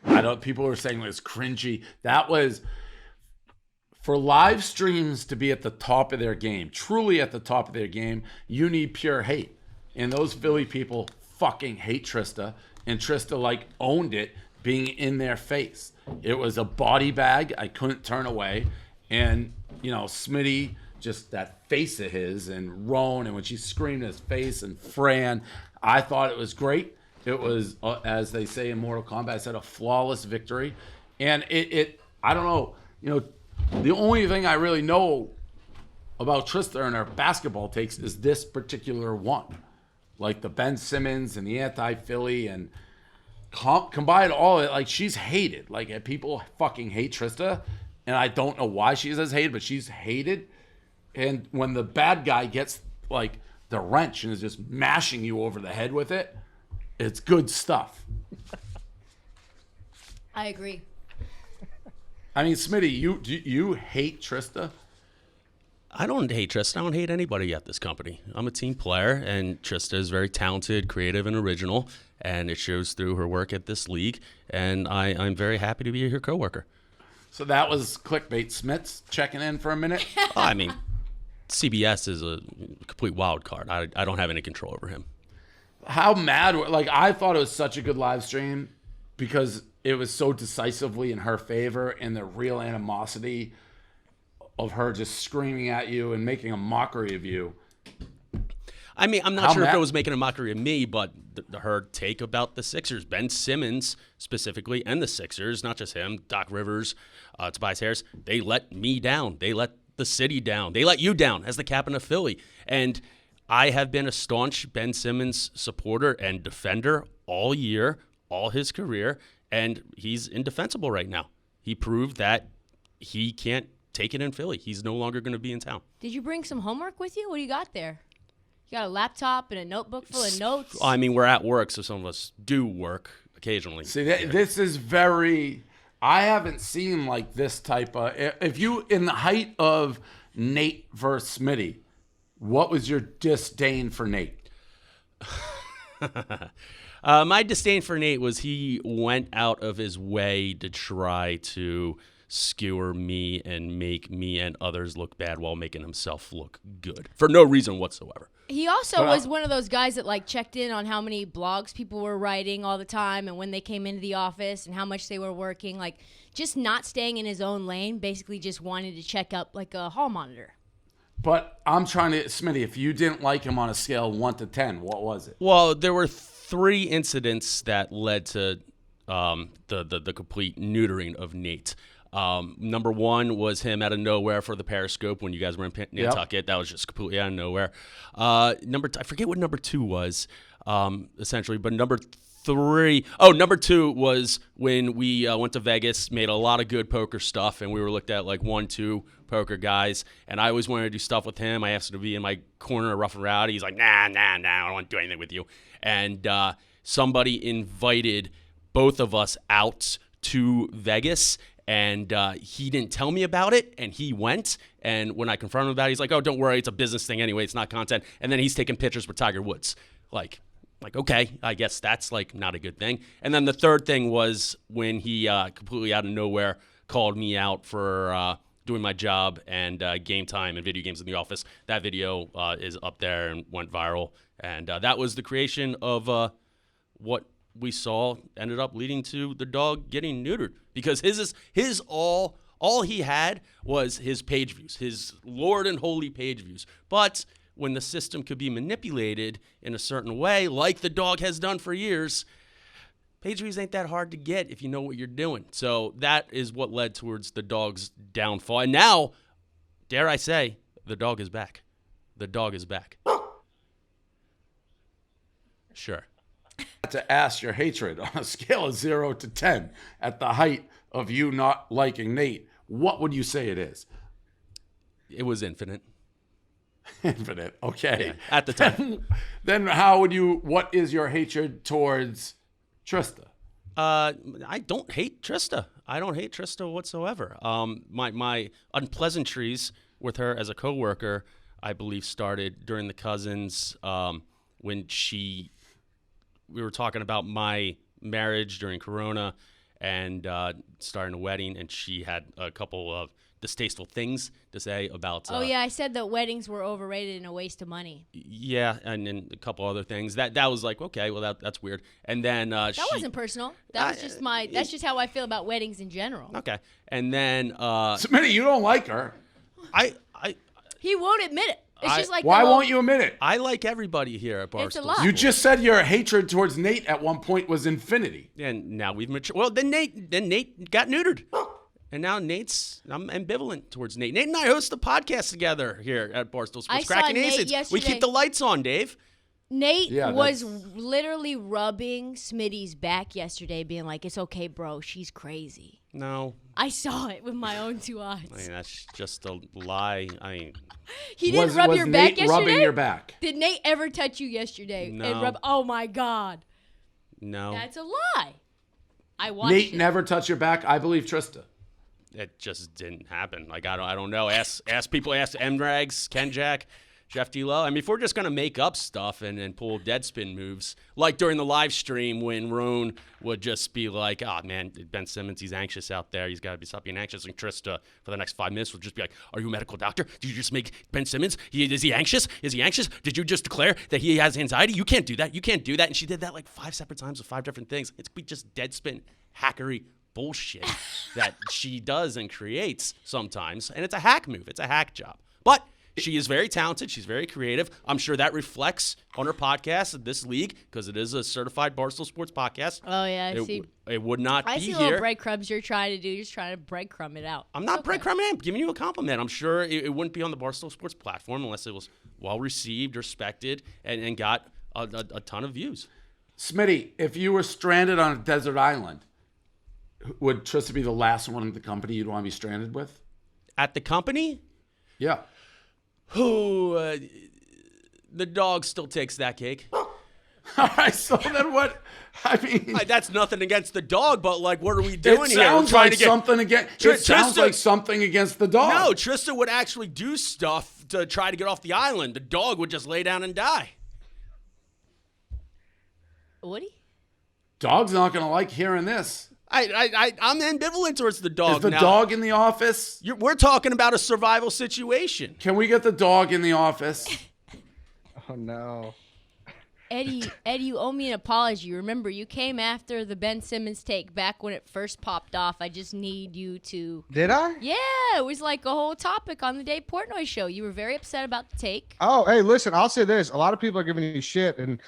I know people were saying it was cringy. That was for live streams to be at the top of their game, truly at the top of their game. You need pure hate, and those Philly people fucking hate Trysta, and Trysta owned it, being in their face. It was a body bag. I couldn't turn away, and Smitty, just that face of his, and Roan, and when she screamed in his face, and Fran, I thought it was great. It was, as they say in Mortal Kombat, I said, a flawless victory. And I don't know, the only thing I really know about Trysta and her basketball takes is this particular one. Like the Ben Simmons and the anti-Philly and combine all of it, she's hated. People fucking hate Trysta, and I don't know why she's as hated, but she's hated. And when the bad guy gets the wrench and is just mashing you over the head with it, it's good stuff. I agree. I mean, Smitty, do you hate Trysta? I don't hate Trysta. I don't hate anybody at this company. I'm a team player, and Trysta is very talented, creative, and original, and it shows through her work at this league, and I'm very happy to be her coworker. So that was clickbait. Smits checking in for a minute. I mean, CBS is a complete wild card. I don't have any control over him. How mad? I thought it was such a good live stream because it was so decisively in her favor, and the real animosity of her just screaming at you and making a mockery of you. I mean, I'm not sure if it was making a mockery of me, but her take about the Sixers, Ben Simmons specifically, and the Sixers, not just him, Doc Rivers, Tobias Harris, they let me down. They let the city down. They let you down as the captain of Philly. And I have been a staunch Ben Simmons supporter and defender all year, all his career, and he's indefensible right now. He proved that he can't take it in Philly. He's no longer going to be in town. Did you bring some homework with you? What do you got there? You got a laptop and a notebook full of notes? I mean, we're at work, so some of us do work occasionally. See, this is very... I haven't seen this type of... If you, in the height of Nate versus Smitty, what was your disdain for Nate? My disdain for Nate was he went out of his way to try to skewer me and make me and others look bad while making himself look good for no reason whatsoever. He also was one of those guys that like checked in on how many blogs people were writing all the time and when they came into the office and how much they were working. Like just not staying in his own lane, basically just wanted to check up like a hall monitor. But I'm trying to, Smitty, if you didn't like him on a scale of 1 to 10, what was it? Well, there were 3 incidents that led to the complete neutering of Nate. Number 1 was him out of nowhere for the Periscope when you guys were in Nantucket. Yep. That was just completely out of nowhere. I forget what number 2 was, essentially, but number 2 was when we went to Vegas, made a lot of good poker stuff, and we were looked at like 1-2 poker guys, and I always wanted to do stuff with him. I asked him to be in my corner, rough and rowdy. He's like, nah, I don't want to do anything with you. And somebody invited both of us out to Vegas, and he didn't tell me about it, and he went. And when I confronted him about it, he's like, oh, don't worry, it's a business thing anyway, it's not content. And then he's taking pictures with Tiger Woods. Like, okay, I guess that's like not a good thing. And then the third thing was when he completely out of nowhere called me out for doing my job and game time and video games in the office. That video is up there and went viral. And that was the creation of what we saw ended up leading to the dog getting neutered, because his all he had was his page views, his Lord and holy page views. But when the system could be manipulated in a certain way, like the dog has done for years, page views ain't that hard to get if you know what you're doing. So that is what led towards the dog's downfall. And now, dare I say, the dog is back. The dog is back. Sure. To ask your hatred on a scale of 0 to 10 at the height of you not liking Nate, what would you say it is? It was infinite. Infinite, okay. Yeah, at the time. Then what is your hatred towards Trysta? I don't hate Trysta. I don't hate Trysta whatsoever. My unpleasantries with her as a coworker, I believe, started during the Cousins when we were talking about my marriage during Corona and starting a wedding, and she had a couple of distasteful things to say about. I said that weddings were overrated and a waste of money. Yeah, and a couple other things. That was like, okay, well that's weird. And then that wasn't personal. That was just that's just how I feel about weddings in general. Okay, and then Smitty, you don't like her. He won't admit it. It's just like why won't you admit it? I like everybody here at Barstool. It's a lot. You just said your hatred towards Nate at one point was infinity. And now we've matured. Well, then Nate got neutered. And now I'm ambivalent towards Nate. Nate and I host the podcast together here at Barstool Sports. Cracking Aces. We keep the lights on, Dave. Nate was literally rubbing Smitty's back yesterday, being like, it's okay, bro. She's crazy. No. I saw it with my own 2 eyes. I mean, that's just a lie. He didn't rub your back yesterday? Rubbing your back? Did Nate ever touch you yesterday? No. And oh, my God. No. That's a lie. I watched Nate never touched your back? I believe Trysta. It just didn't happen. Like, I don't know. Ask people, ask M-Rags, Ken Jack, Jeff D-Lo. I mean, if we're just going to make up stuff and pull deadspin moves, like during the live stream when Roan would just be like, oh, man, Ben Simmons, he's anxious out there. He's got to be stop being anxious. And Trysta, for the next 5 minutes, would just be like, are you a medical doctor? Did you just make Ben Simmons? Is he anxious? Is he anxious? Did you just declare that he has anxiety? You can't do that. You can't do that. And she did that like 5 separate times with 5 different things. It's just deadspin, hackery bullshit that she does and creates sometimes. And it's a hack move. It's a hack job. But she is very talented. She's very creative. I'm sure that reflects on her podcast at this league because it is a certified Barstool Sports podcast. Oh, yeah, I see. It would not be here. I see little breadcrumbs you're trying to do. You're just trying to breadcrumb it out. I'm not breadcrumbing. I'm giving you a compliment. I'm sure it wouldn't be on the Barstool Sports platform unless it was well-received, respected, and got a ton of views. Smitty, if you were stranded on a desert island, would Trysta be the last one in the company you'd want to be stranded with? At the company? Yeah. Who? The dog still takes that cake. All right, so then what? I mean, that's nothing against the dog, but like, what are we doing here? It sounds like something against. It sounds like something against the dog. No, Trysta would actually do stuff to try to get off the island. The dog would just lay down and die. Woody? Dog's not going to like hearing this. I'm ambivalent towards the dog. Is the now. dog in the office? We're talking about a survival situation. Can we get the dog in the office? Oh no. Eddie, you owe me an apology. Remember, you came after the Ben Simmons take back when it first popped off. I just need you to. Did I? Yeah, it was like a whole topic on the Dave Portnoy Show. You were very upset about the take. Oh, hey, listen, I'll say this. A lot of people are giving you shit, and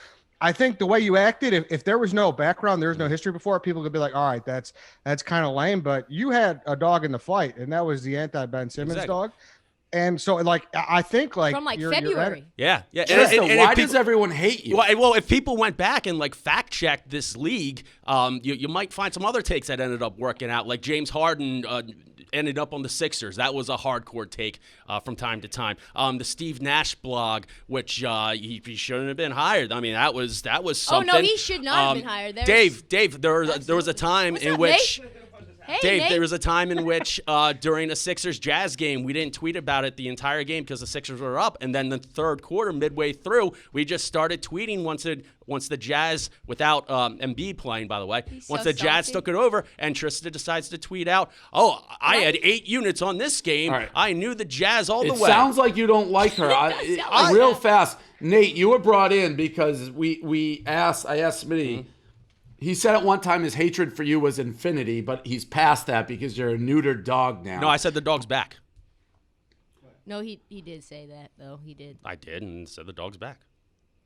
I think the way you acted, if there was no background, there was no history before, people could be like, all right, that's kind of lame, but you had a dog in the fight, and that was the anti-Ben Simmons dog. And so, like, I think, like, from February. Yeah. Trysta, why does everyone hate you? Well, if people went back and like fact checked this league, you might find some other takes that ended up working out. Like James Harden ended up on the Sixers. That was a hardcore take from time to time. The Steve Nash blog, which he shouldn't have been hired. I mean, that was something. Oh no, he should not have been hired. Dave, there was a time in which. Nate? Hey, Dave, Nate. there was a time in which during a Sixers-Jazz game, we didn't tweet about it the entire game because the Sixers were up. And then the third quarter, midway through, we just started tweeting once the Jazz, without Embiid playing, by the way, once the Jazz took it over, and Trysta decides to tweet out, I had 8 units on this game. Right. I knew the Jazz all the way. It sounds like you don't like her. Real fast. Nate, you were brought in because I asked Smitty. Mm-hmm. He said at one time his hatred for you was infinity, but he's past that because you're a neutered dog now. No, I said the dog's back. No, he did say that, though. He did. I did, and said the dog's back.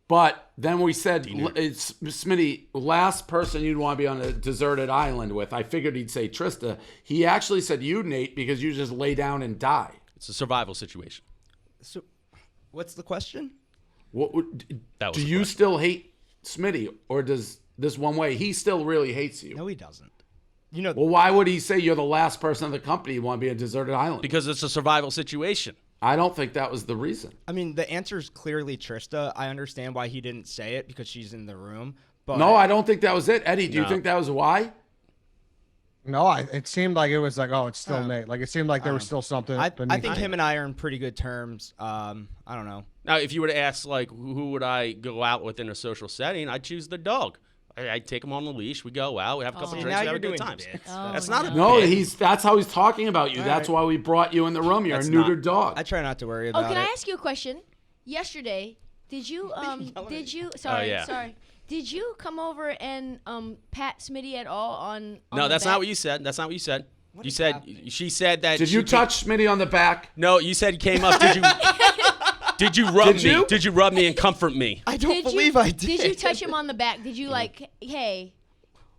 But then we said, it's Smitty, last person you'd want to be on a deserted island with. I figured he'd say Trysta. He actually said you, Nate, because you just lay down and die. It's a survival situation. So, what's the question? Do you still hate Smitty, or does this one way he still really hates you? No, he doesn't. Well, why would he say you're the last person in the company you want to be a deserted island? Because it's a survival situation. I don't think that was the reason. I mean, the answer is clearly Trysta. I understand why he didn't say it because she's in the room. But no, I don't think that was it. Eddie, do you think that was why? No, it seemed like it was like, oh, it's still Nate. Like, it seemed like there was still something. I think him and I are in pretty good terms. I don't know. Now, if you were to ask, like, who would I go out with in a social setting, I'd choose the dog. I'd take him on the leash. We go out. We have a couple drinks. We have a good time. That's not a that's how he's talking about you. That's why we brought you in the room. You're a neutered dog. I try not to worry about it. Oh, can I ask you a question? Yesterday, did you sorry. Did you come over and pat Smitty at all on No, that's back? not what you said. That's not what you said. She said that. Did you touch Smitty on the back? No, you said you came up. Did you? Did you rub me? Did you rub me and comfort me? I don't believe I did. Did you touch him on the back? Did you like, hey?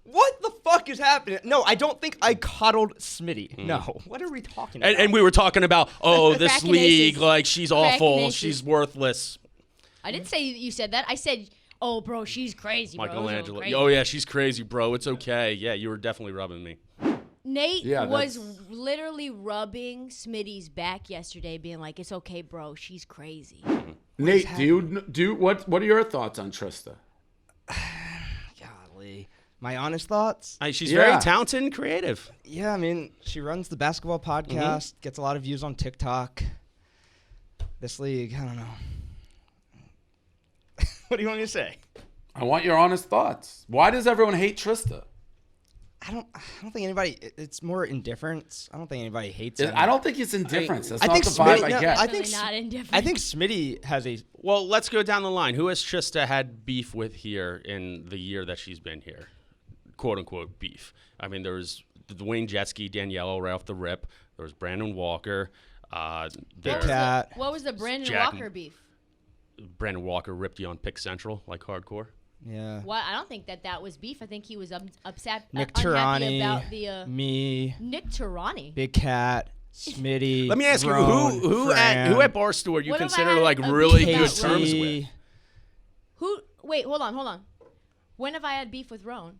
What the fuck is happening? No, I don't think I coddled Smitty. No. What are we talking about? And we were talking about, this league, like, she's awful. Cracking She's worthless. I didn't say you said that. I said, oh, bro, she's crazy, bro. Michelangelo. Crazy. Oh, yeah, she's crazy, bro. It's okay. Yeah, you were definitely rubbing me. Nate was literally rubbing Smitty's back yesterday, being like, "It's okay, bro. She's crazy." Nate, what are your thoughts on Trysta? Golly, my honest thoughts. She's very talented and creative. Yeah, I mean, she runs the basketball podcast, gets a lot of views on TikTok. This league, I don't know. What do you want me to say? I want your honest thoughts. Why does everyone hate Trysta? I don't think anybody. It's more indifference. I don't think anybody hates him. I don't think it's indifference. That's not the vibe I get. I think not indifferent. I think Smitty has a. Well, let's go down the line. Who has Trysta had beef with here in the year that she's been here? "Quote unquote" beef. I mean, there was Dwayne Jetski, Danielle right off the rip. There was Brandon Walker. What was the Brandon Walker beef? Brandon Walker ripped you on Pick Central like hardcore. Yeah. Well, I don't think that was beef. I think he was upset, Nick unhappy about the me, Nick Tirani, Big Cat, Smitty. Let me ask Ron, you, who at Barstool you What consider have I like had a really beef good about terms Ron? with? Who? Wait, hold on. When have I had beef with Roan?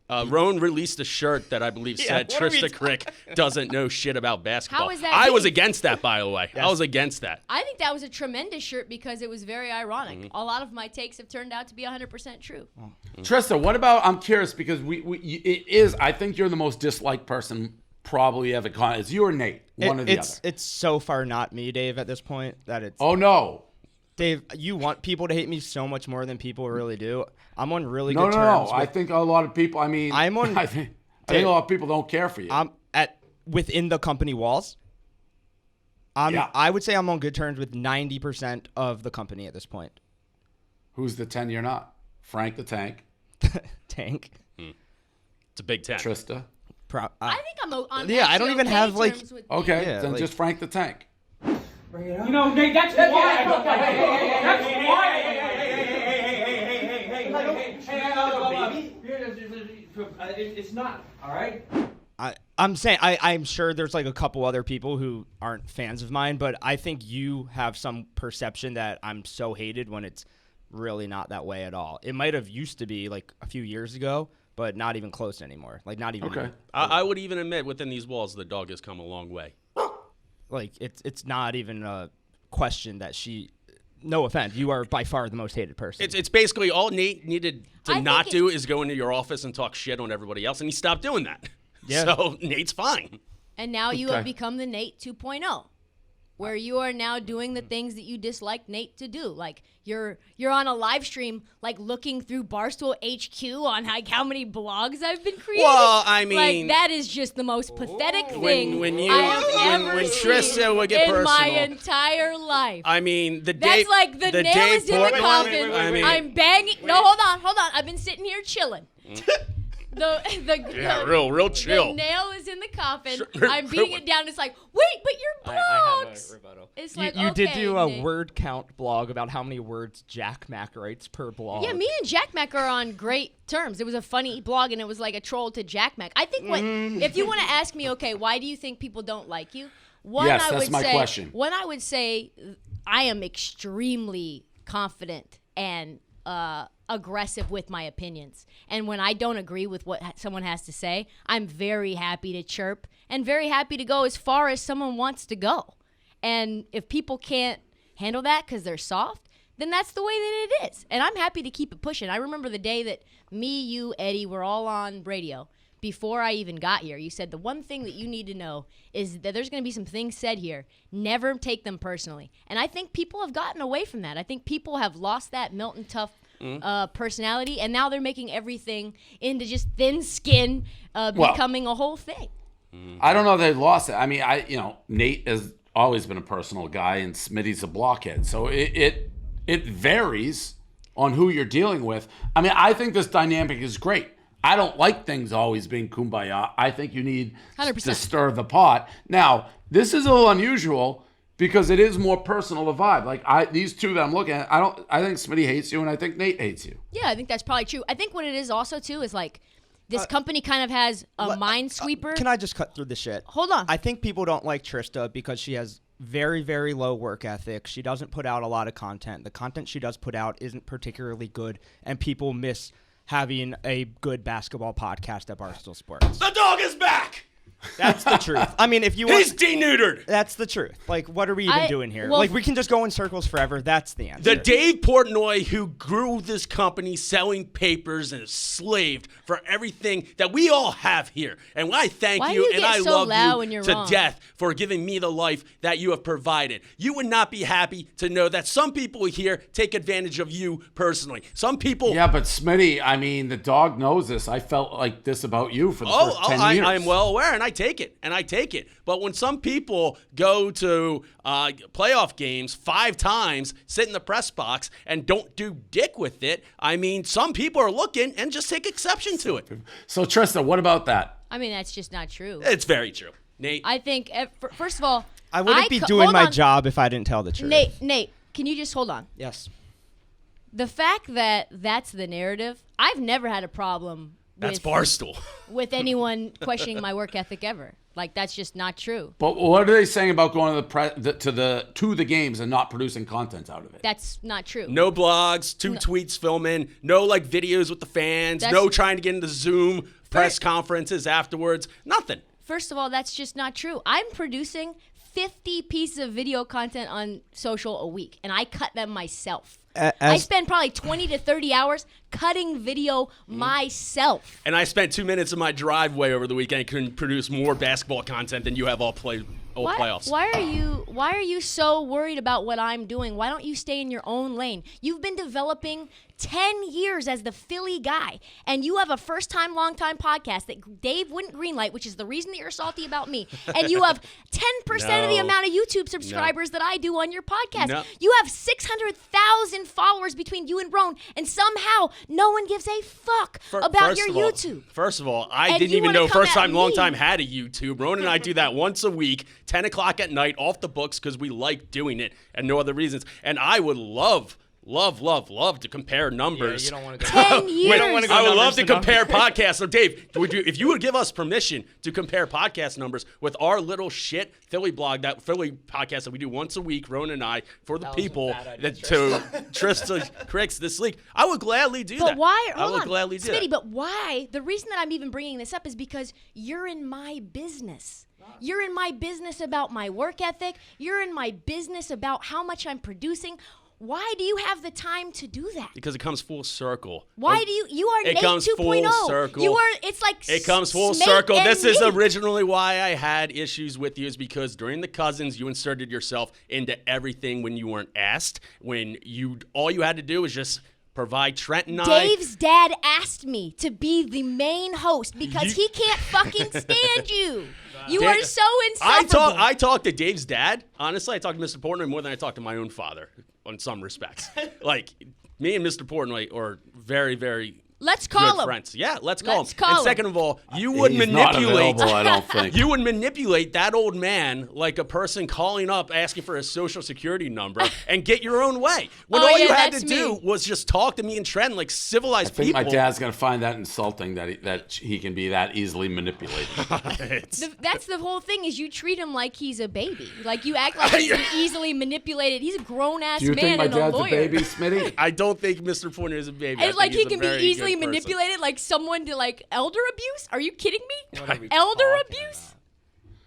Roan released a shirt that I believe said Trysta Crick doesn't know shit about basketball. How is that I was beef? against that, by the way. I was against that. I think that was a tremendous shirt because it was very ironic. A lot of my takes have turned out to be 100% true. Trysta, what about? I'm curious because it is. I think you're the most disliked person probably ever. It's you or Nate, one or the other. It's so far not me, Dave. At this point, that it's. Oh no. Dave, you want people to hate me so much more than people really do. I'm on really good terms. No. I think a lot of people. I mean, I'm on. I think a lot of people don't care for you. I'm within the company walls. I would say I'm on good terms with 90% of the company at this point. Who's the 10 you're not? Frank the Tank. Tank. It's a big 10. Trista. I think I'm on. Yeah, I don't even have like. Okay, Yeah, then like- just Frank the Tank. You know, Nate, that's why. That's why. It's not, all right? I'm saying I'm sure there's like a couple other people who aren't fans of mine, but I think you have some perception that I'm so hated when it's really not that way at all. It might have used to be like a few years ago, but not even close anymore. Like not even. Okay. I would even admit within these walls, the dog has come a long way. Like it's not even a question that she. No offense, you are by far the most hated person. It's basically all Nate needed to I not think do is go into your office and talk shit on everybody else, and he stopped doing that. Yeah. So Nate's fine. And now you have become the Nate 2.0, where you are now doing the things that you dislike Nate to do. Like you're on a live stream, like looking through Barstool HQ on like how many blogs I've been creating. Well, I mean, like that is just the most pathetic thing when Trista would get in personal, my entire life. I mean, That's like the nail Dave is in the Portnoy- coffin. I mean, I'm banging. No, hold on. I've been sitting here chilling. Yeah, real chill. The nail is in the coffin. Sure. I'm beating it down. It's like, wait, but your blogs. I have a rebuttal. It's like, you did okay, do a Nick. word count blog about how many words Jack Mack writes per blog. Yeah, me and Jack Mack are on great terms. It was a funny blog, and it was like a troll to Jack Mack. I think if you want to ask me, okay, why do you think people don't like you? Yes, that's my question. One, I would say I am extremely confident and aggressive with my opinions. And when I don't agree with what someone has to say, I'm very happy to chirp and very happy to go as far as someone wants to go. And if people can't handle that because they're soft, then that's the way that it is. And I'm happy to keep it pushing. I remember the day that me, you, Eddie were all on radio before I even got here. You said the one thing that you need to know is that there's going to be some things said here. Never take them personally. And I think people have gotten away from that. I think people have lost that Milton Tough personality, and now they're making everything into just thin skin, becoming a whole thing. I don't know if they lost it. I mean, Nate has always been a personal guy, and Smitty's a blockhead. So it varies on who you're dealing with. I mean, I think this dynamic is great. I don't like things always being kumbaya. I think you need 100%. to stir the pot. Now, this is a little unusual because it is more personal, the vibe. Like these two that I'm looking at, I think Smitty hates you and I think Nate hates you. Yeah, I think that's probably true. I think what it is also too is like this company kind of has a minesweeper. Can I just cut through the shit? Hold on. I think people don't like Trysta because she has very, very low work ethic. She doesn't put out a lot of content. The content she does put out isn't particularly good, and people miss having a good basketball podcast at Barstool Sports. The dog is back. That's the truth. I mean, if you want, He's deneutered. That's the truth. Like, what are we even doing here? well, Like, we can just go in circles forever. That's the answer. The Dave Portnoy who grew this company selling papers and is slaved for everything that we all have here. And I thank Why do you you and get I so love loud you when you're to wrong? death for giving me the life that you have provided. You would not be happy to know that some people here take advantage of you personally. Some people... Yeah, but Smitty, I mean, the dog knows this. I felt like this about you for the first 10 years. I'm well aware, and I take it. But when some people go to playoff games 5 times, sit in the press box, and don't do dick with it, I mean, some people are looking and just take exception to it. So, Trista, what about that? I mean, that's just not true. It's very true. Nate? I think, first of all, I wouldn't be doing my job if I didn't tell the truth. Nate, can you just hold on? Yes. The fact that that's the narrative, I've never had a problem That's Barstool. with anyone questioning my work ethic ever. Like, that's just not true. But what are they saying about going to the games and not producing content out of it? That's not true. No blogs, 2 tweets filming, no like videos with the fans, no trying to get into Zoom press conferences afterwards, nothing. First of all, that's just not true. I'm producing 50 pieces of video content on social a week, and I cut them myself. I spend probably 20 to 30 hours cutting video myself. And I spent 2 minutes in my driveway over the weekend and couldn't produce more basketball content than you have all playoffs. Why are you so worried about what I'm doing? Why don't you stay in your own lane? You've been developing 10 years as the Philly guy, and you have a first-time, long-time podcast that Dave wouldn't greenlight, which is the reason that you're salty about me, and you have 10% of the amount of YouTube subscribers that I do on your podcast. No. You have 600,000 followers between you and Roan, and somehow no one gives a fuck about your YouTube. First of all, I And didn't you even wanna know come First at Time, Long me. Time had a YouTube. Ron and I do that once a week, 10 o'clock at night, off the books, because we like doing it and no other reasons. And I would love to compare numbers. Yeah, you don't want to go. 10 years. We don't want to go I would numbers love to to compare podcasts. So, Dave, if you would give us permission to compare podcast numbers with our little shit Philly blog, that Philly podcast that we do once a week, Ron and I, for the people that to Trysta corrects this league, I would gladly do that. But why? I Hold would on, gladly do Smitty, that. but why? The reason that I'm even bringing this up is because you're in my business. You're in my business about my work ethic. You're in my business about how much I'm producing. Why do you have the time to do that? Because it comes full circle. Why do you are It Nate comes 2.0. full circle. You are, it's like It comes full Smate circle. and This is Nate. originally why I had issues with you, is because during the Cousins, you inserted yourself into everything when you weren't asked. When all you had to do was just provide Trent and I. Dave's dad asked me to be the main host because he can't fucking stand you. You are so insufferable. I talked to Dave's dad. Honestly, I talked to Mr. Portnoy more than I talked to my own father in some respects. Like, me and Mr. Portnoy are very, very Let's call good him. friends. Yeah, let's call Let's him. call And him. second of all, you would He's not manipulate. available, I don't think. You would manipulate that old man like a person calling up asking for a social security number and get your own way. When Oh, all yeah, you had to that's do me. was just talk to me and Trent like civilized I think people. my dad's gonna find that insulting that he can be that easily manipulated. That's the whole thing is you treat him like he's a baby. Like you act like he's an easily manipulated. He's a grown-ass Do you man think my and a dad's a lawyer. baby, Smitty? I don't think Mr. Portnoy is a baby. I It's like think he he's a can be very easily good person. manipulated, like someone to like elder abuse. Are you kidding me? What are we Elder talking abuse?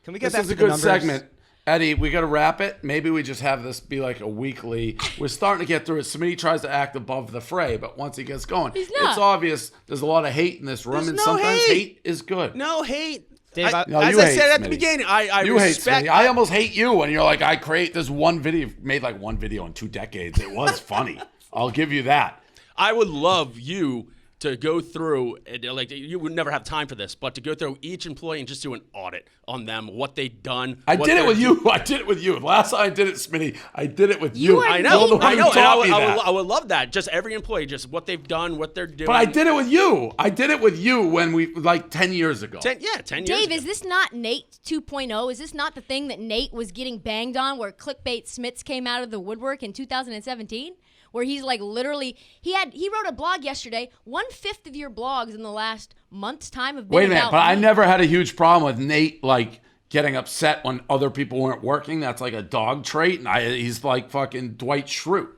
Can we get This back is to a the good numbers? segment. Eddie, we got to wrap it. Maybe we just have this be like a weekly. We're starting to get through it. Smitty tries to act above the fray, but once he gets going, He's not. it's obvious there's a lot of hate in this room, There's and no sometimes hate. hate is good. No hate. Dave, No, as you I hate said at the Smitty. beginning, I You hate respect. Smitty. I almost hate you when you're like, I create this one video, made like one video in 2 decades. It was funny. I'll give you that. I would love you to go through, like you would never have time for this, but to go through each employee and just do an audit on them, what they've done. I what did it they're with do- you. I did it with you. Last time I did it, Smitty, I did it with You you. are I You're know, the one I who know. And taught me that. I would love that. Just every employee, just what they've done, what they're doing. But I did it with you. I did it with you when we, like 10 years ago. 10 years Dave, ago. is this not Nate 2.0? Is this not the thing that Nate was getting banged on where clickbait Smits came out of the woodwork in 2017? Where he's like literally, he wrote a blog yesterday. 1/5 of your blogs in the last month's time have been Wait a minute, about but I me. never had a huge problem with Nate like getting upset when other people weren't working. That's like a dog trait, and he's like fucking Dwight Schrute.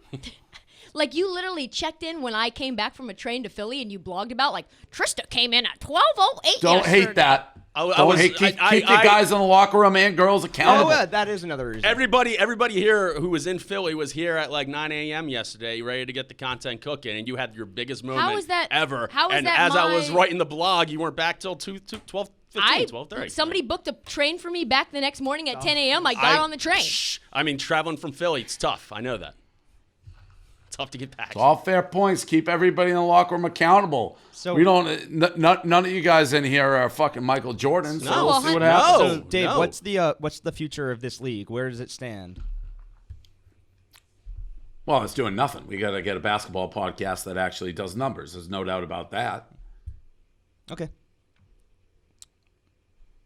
Like you literally checked in when I came back from a train to Philly and you blogged about like Trysta came in at 12:08 Don't yesterday. hate that. I Keep your guys in the locker room and girls accountable. Oh, yeah, that is another reason. Everybody here who was in Philly was here at like 9 a.m. yesterday, ready to get the content cooking, and you had your biggest moment is that- ever. how is and that as I was my- writing the blog, you weren't back till 12:30. Somebody booked a train for me back the next morning at 10 a.m. I got on the train. I mean, traveling from Philly, it's tough. I know that. Tough to get back. It's all fair points. Keep everybody in the locker room accountable. So we don't. None of you guys in here are fucking Michael Jordan. So No, we'll see what happens. So, Dave, what's the future of this league? Where does it stand? Well, it's doing nothing. We got to get a basketball podcast that actually does numbers. There's no doubt about that. Okay.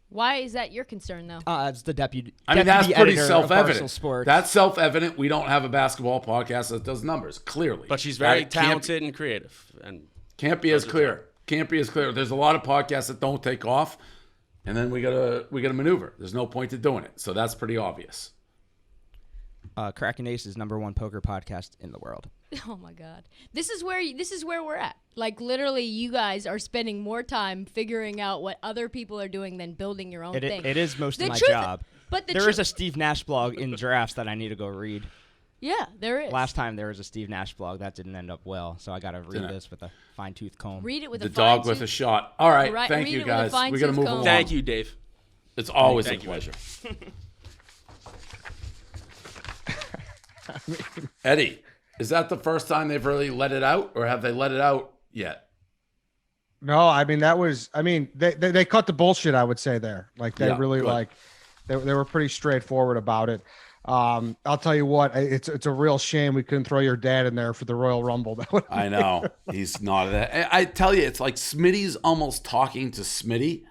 Why is that your concern though? It's the deputy. I mean, that's deputy pretty editor of Barstool self-evident. Sports. That's self-evident. We don't have a basketball podcast that does numbers, clearly. But she's very That can't- talented and creative. And Can't be as clear. Can't be as clear. There's a lot of podcasts that don't take off, and then we gotta maneuver. There's no point to doing it. So that's pretty obvious. Cracking Ace is #1 poker podcast in the world. Oh my God, this is where we're at. Like literally, you guys are spending more time figuring out what other people are doing than building your own thing. It is most of my truth- job. But there is a Steve Nash blog in drafts that I need to go read. Yeah, there is. Last time there was a Steve Nash blog that didn't end up well, so I got to read this with a fine-tooth comb. Read it with The a dog fine-tooth- with a shot. All right, Right, thank read you it with a guys. We fine-tooth gotta move comb. along. thank you, Dave. It's always Thank a you, pleasure. Eddie, Is that the first time they've really let it out, or have they let it out yet? No, I mean they cut the bullshit, I would say there. Like they really good. like they were pretty straightforward about it. I'll tell you what, it's a real shame we couldn't throw your dad in there for the Royal Rumble. I know. He's not that. I tell you, it's like Smitty's almost talking to Smitty.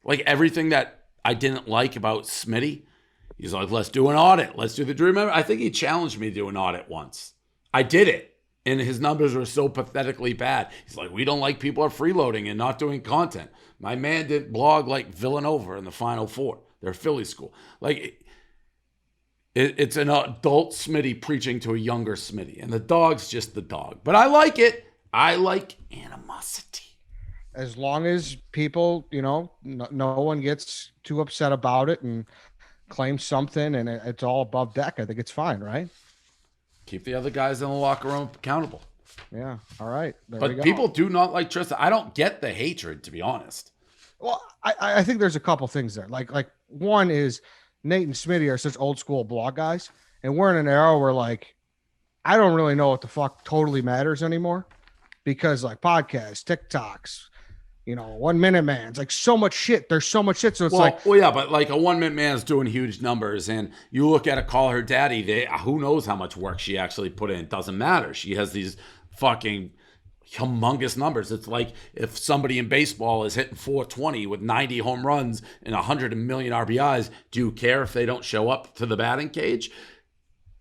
Like everything that I didn't like about Smitty, he's like, let's do an audit. Let's do the dream. I think he challenged me to do an audit once. I did it. And his numbers were so pathetically bad. He's like, we don't like people are freeloading and not doing content. My man did blog like Villanova in the Final Four. They're Philly school. Like, it's an adult Smitty preaching to a younger Smitty. And the dog's just the dog. But I like it. I like animosity. As long as people, no one gets too upset about it and claims something and it's all above deck, I think it's fine, right? Keep the other guys in the locker room accountable. Yeah. All right. But people do not like Trysta. I don't get the hatred, to be honest. Well, I think there's a couple things there. Like one is Nate and Smitty are such old school blog guys, and we're in an era where like I don't really know what the fuck totally matters anymore, because like podcasts, TikToks, 1 minute man's like so much shit. There's so much shit. So it's but like a 1 minute man's doing huge numbers, and you look at a Call Her Daddy, who knows how much work she actually put in. It doesn't matter. She has these fucking humongous numbers. It's like if somebody in baseball is hitting 420 with 90 home runs and 100 million RBIs, do you care if they don't show up to the batting cage?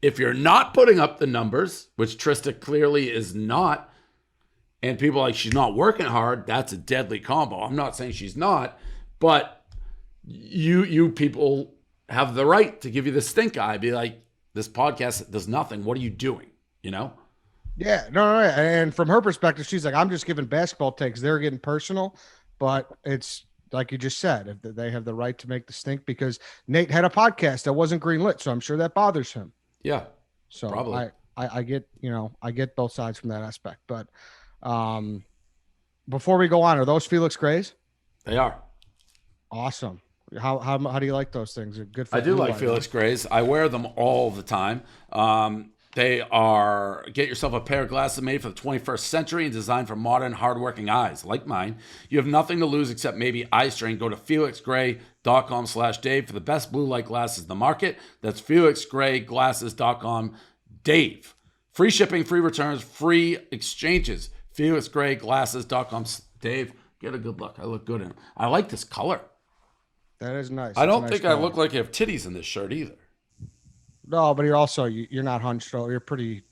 If you're not putting up the numbers, which Trysta clearly is not, and people are like, she's not working hard, that's a deadly combo. I'm not saying she's not, but you people have the right to give you the stink eye. Be like, this podcast does nothing. What are you doing? Yeah, no. And from her perspective, she's like, I'm just giving basketball takes. They're getting personal, but it's like you just said, if they have the right to make the stink, because Nate had a podcast that wasn't greenlit, so I'm sure that bothers him. Yeah, so probably. I get, I get both sides from that aspect. But before we go on, are those FELIX Grays? They are. Awesome. How do you like those things? They're good for I do like FELIX Grays. I wear them all the time. They are, get yourself a pair of glasses made for the 21st century and designed for modern, hardworking eyes, like mine. You have nothing to lose except maybe eye strain. Go to FELIXGray.com/Dave for the best blue light glasses in the market. That's FELIXGrayGlasses.com. Dave. Free shipping, free returns, free exchanges. FELIXGrayGlasses.com. Dave, get a good look. I look good in them. I like this color. That is nice. I don't think I look like I have titties in this shirt either. No, but you're not hunched over. You're pretty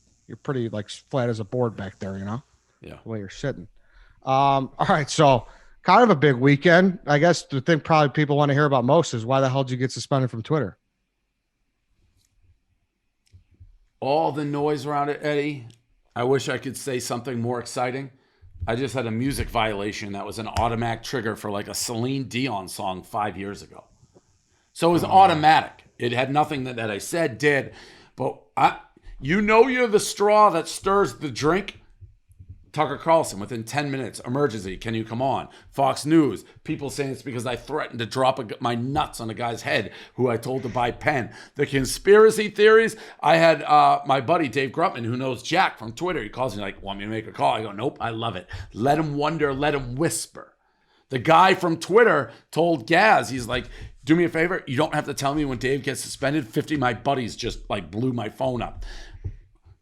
like flat as a board back there, Yeah. The way you're sitting. All right. So kind of a big weekend. I guess the thing probably people want to hear about most is why the hell did you get suspended from Twitter? All the noise around it, Eddie. I wish I could say something more exciting. I just had a music violation that was an automatic trigger for like a Celine Dion song 5 years ago. So it was automatic. It had nothing that I said did. But you're the straw that stirs the drink. Tucker Carlson, within 10 minutes, emergency, can you come on? Fox News, people saying it's because I threatened to drop my nuts on a guy's head who I told to buy pen. The conspiracy theories, I had my buddy Dave Grutman, who knows Jack from Twitter. He calls me like, want me to make a call? I go, nope, I love it. Let him wonder, let him whisper. The guy from Twitter told Gaz, he's like, do me a favor, you don't have to tell me when Dave gets suspended. 50 of my buddies just like blew my phone up.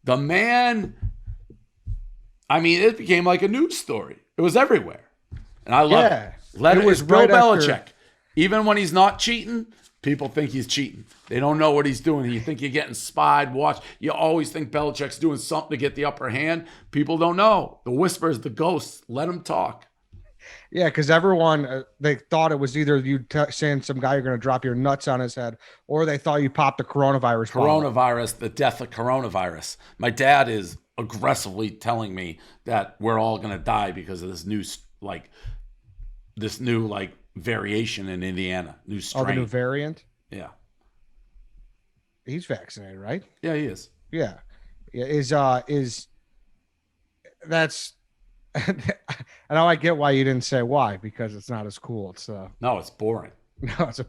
The man... it became like a news story. It was everywhere. And I love it. It was Bill Belichick. Even when he's not cheating, people think he's cheating. They don't know what he's doing. You think you're getting spied, watched. You always think Belichick's doing something to get the upper hand. People don't know. The whispers, the ghosts, let them talk. Yeah, because everyone, they thought it was either you saying some guy you're going to drop your nuts on his head, or they thought you popped the coronavirus bomb. The death of coronavirus. My dad is aggressively telling me that we're all going to die because of this new variation in Indiana, new strain. Oh, the new variant? Yeah. He's vaccinated, right? Yeah, he is. Yeah. Is that's I know I get why you didn't say why, because it's not as cool. It's no, it's boring. No, it's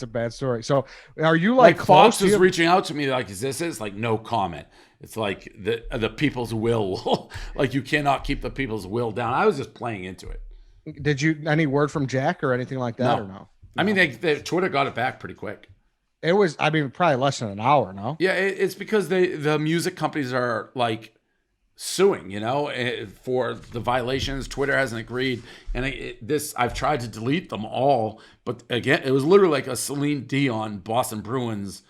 a bad story. So are you like Fox close? is reaching out to me like, is this is like no comment. It's like the people's will. Like you cannot keep the people's will down. I was just playing into it. Did you any word from Jack or anything like that or no? I mean, they Twitter got it back pretty quick. It was, I mean, probably less than an hour, no? Yeah, it's because the music companies are like suing, for the violations. Twitter hasn't agreed, and I've tried to delete them all, but again, it was literally like a Celine Dion Boston Bruins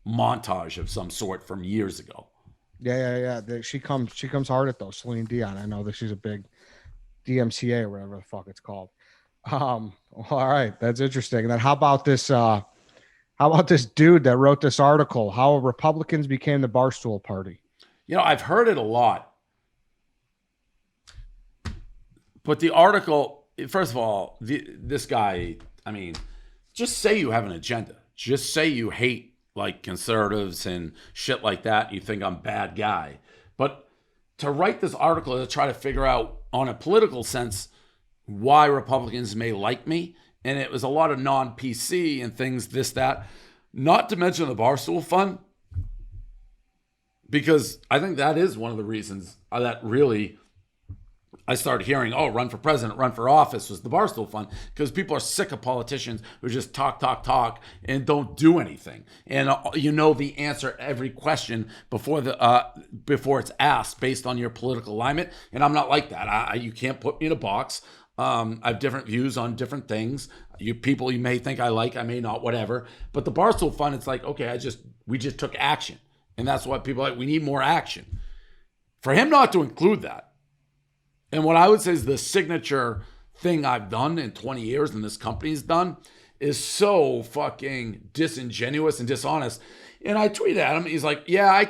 montage of some sort from years ago. Yeah. She comes hard at those, Celine Dion. I know that she's a big DMCA or whatever the fuck it's called. All right, that's interesting. And then how about this dude that wrote this article? How Republicans became the Barstool Party. I've heard it a lot. But the article, first of all, this guy, I mean, just say you have an agenda. Just say you hate like conservatives and shit like that. You think I'm a bad guy. But to write this article to try to figure out on a political sense why Republicans may like me, and it was a lot of non-PC and things, this, that, not to mention the Barstool Fund, because I think that is one of the reasons that really I started hearing, run for president, run for office, was the Barstool Fund, because people are sick of politicians who just talk, and don't do anything. And the answer every question before it's asked based on your political alignment. And I'm not like that. You can't put me in a box. I have different views on different things. You may think I like, I may not, whatever. But the Barstool Fund, it's like, okay, we just took action. And that's what people are like, we need more action. For him not to include that, and what I would say is the signature thing I've done in 20 years and this company's done is so fucking disingenuous and dishonest. And I tweeted at him, he's like, yeah,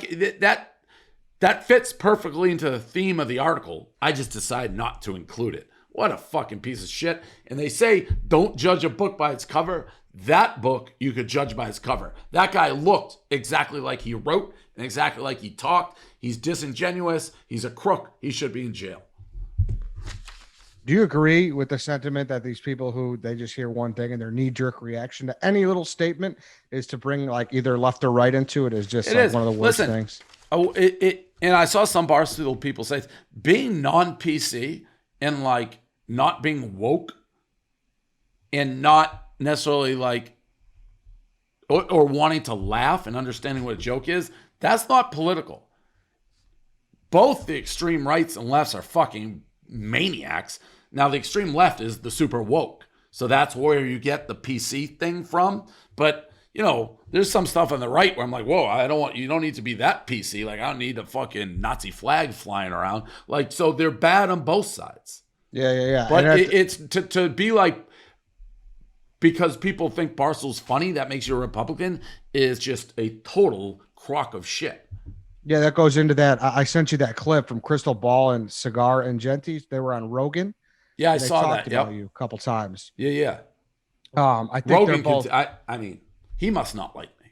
that fits perfectly into the theme of the article. I just decided not to include it. What a fucking piece of shit. And they say, don't judge a book by its cover. That book you could judge by its cover. That guy looked exactly like he wrote and exactly like he talked. He's disingenuous. He's a crook. He should be in jail. Do you agree with the sentiment that these people who they just hear one thing and their knee-jerk reaction to any little statement is to bring like either left or right into it is just one of the worst things? And I saw some Barstool people say being non-PC and like not being woke and not necessarily like or wanting to laugh and understanding what a joke is, that's not political. Both the extreme rights and lefts are fucking maniacs. Now the extreme left is the super woke. So that's where you get the PC thing from. But, there's some stuff on the right where I'm like, whoa, you don't need to be that PC. Like, I don't need a fucking Nazi flag flying around. Like, so they're bad on both sides. Yeah. But it's to be like, because people think Barstool's funny, that makes you a Republican, is just a total crock of shit. Yeah, that goes into that. I sent you that clip from Crystal Ball and Cigar and Genty. They were on Rogan. Yeah, I saw that. Talked about you a couple times. Yeah. I think Rogan they're both. I mean, he must not like me.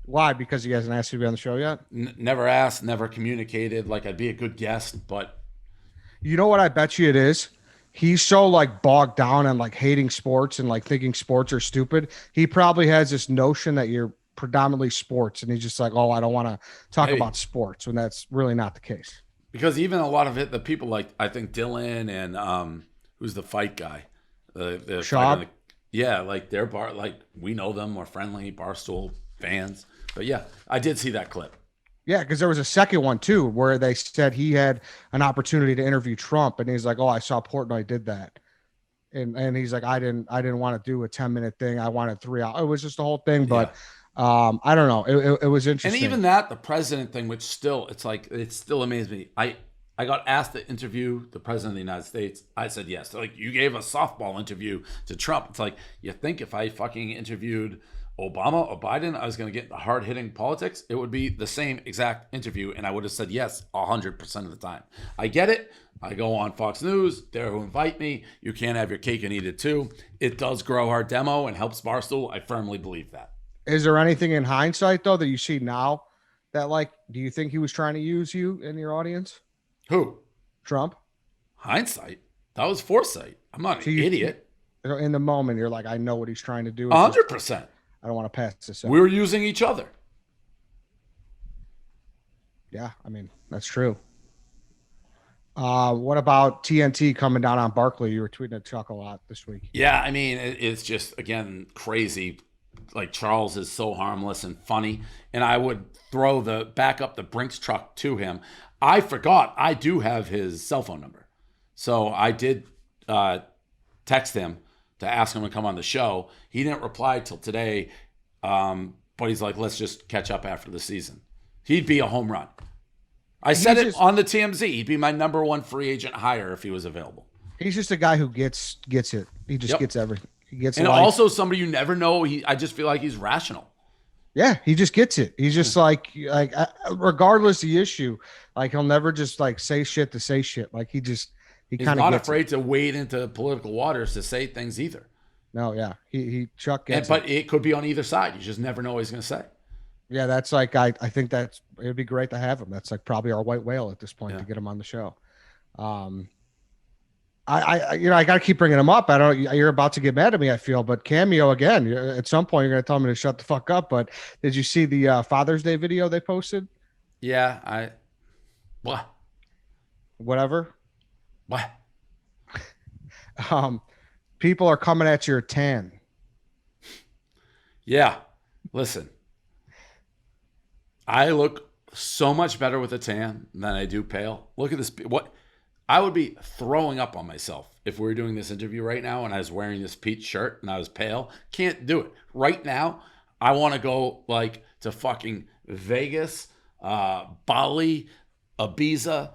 Why? Because he hasn't asked you to be on the show yet? Never asked, never communicated. Like, I'd be a good guest, but. You know what I bet you it is? He's so like bogged down and like hating sports and like thinking sports are stupid. He probably has this notion that you're predominantly sports, and he's just like, I don't want to talk about sports, when that's really not the case. Because even a lot of it, the people like, I think Dylan and who's the fight guy? The Shaw? Like they're like we know them, we're friendly, Barstool fans. But yeah, I did see that clip. Yeah, because there was a second one too where they said he had an opportunity to interview Trump, and he's like, I saw Portnoy did that. And he's like, I didn't want to do a 10-minute thing. I wanted 3 hours. It was just the whole thing, but I don't know. It was interesting. And even that, the president thing, which still, it's like, it still amazed me. I got asked to interview the president of the United States. I said yes. They're like, you gave a softball interview to Trump. It's like, you think if I fucking interviewed Obama or Biden, I was going to get into hard-hitting politics? It would be the same exact interview, and I would have said yes 100% of the time. I get it. I go on Fox News. They're who invite me. You can't have your cake and eat it too. It does grow our demo and helps Barstool. I firmly believe that. Is there anything in hindsight, though, that you see now that, like, do you think he was trying to use you in your audience? Who? Trump? Hindsight? That was foresight. I'm not an idiot. in the moment, you're like, I know what he's trying to do. 100%. I don't want to pass this up. We're using each other. Yeah, I mean, that's true. What about TNT coming down on Barkley? You were tweeting at Chuck a lot this week. Yeah, I mean, it's just, again, crazy. Like, Charles is so harmless and funny, and I would back up the Brinks truck to him. I forgot I do have his cell phone number. So I did text him to ask him to come on the show. He didn't reply till today, but he's like, let's just catch up after the season. He'd be a home run. I said it on the TMZ. He'd be my number one free agent hire if he was available. He's just a guy who gets it. He just gets everything. He gets and life. Also somebody you never know. I just feel like he's rational. Yeah, he just gets it. He's just like regardless of the issue, like he'll never just like say shit to say shit. Like he's kind of not afraid to wade into political waters to say things either. No, yeah, he Chuck gets but it could be on either side. You just never know what he's going to say. Yeah, that's like I think it'd be great to have him. That's like probably our white whale at this point to get him on the show. I got to keep bringing him up. I don't. You're about to get mad at me, I feel, but Cameo again. At some point, you're going to tell me to shut the fuck up. But did you see the Father's Day video they posted? Yeah, what? Whatever. What? People are coming at your tan. Yeah, listen. I look so much better with a tan than I do pale. Look at this. What? I would be throwing up on myself if we were doing this interview right now and I was wearing this peach shirt and I was pale. Can't do it. Right now, I want to go like to fucking Vegas, Bali, Ibiza,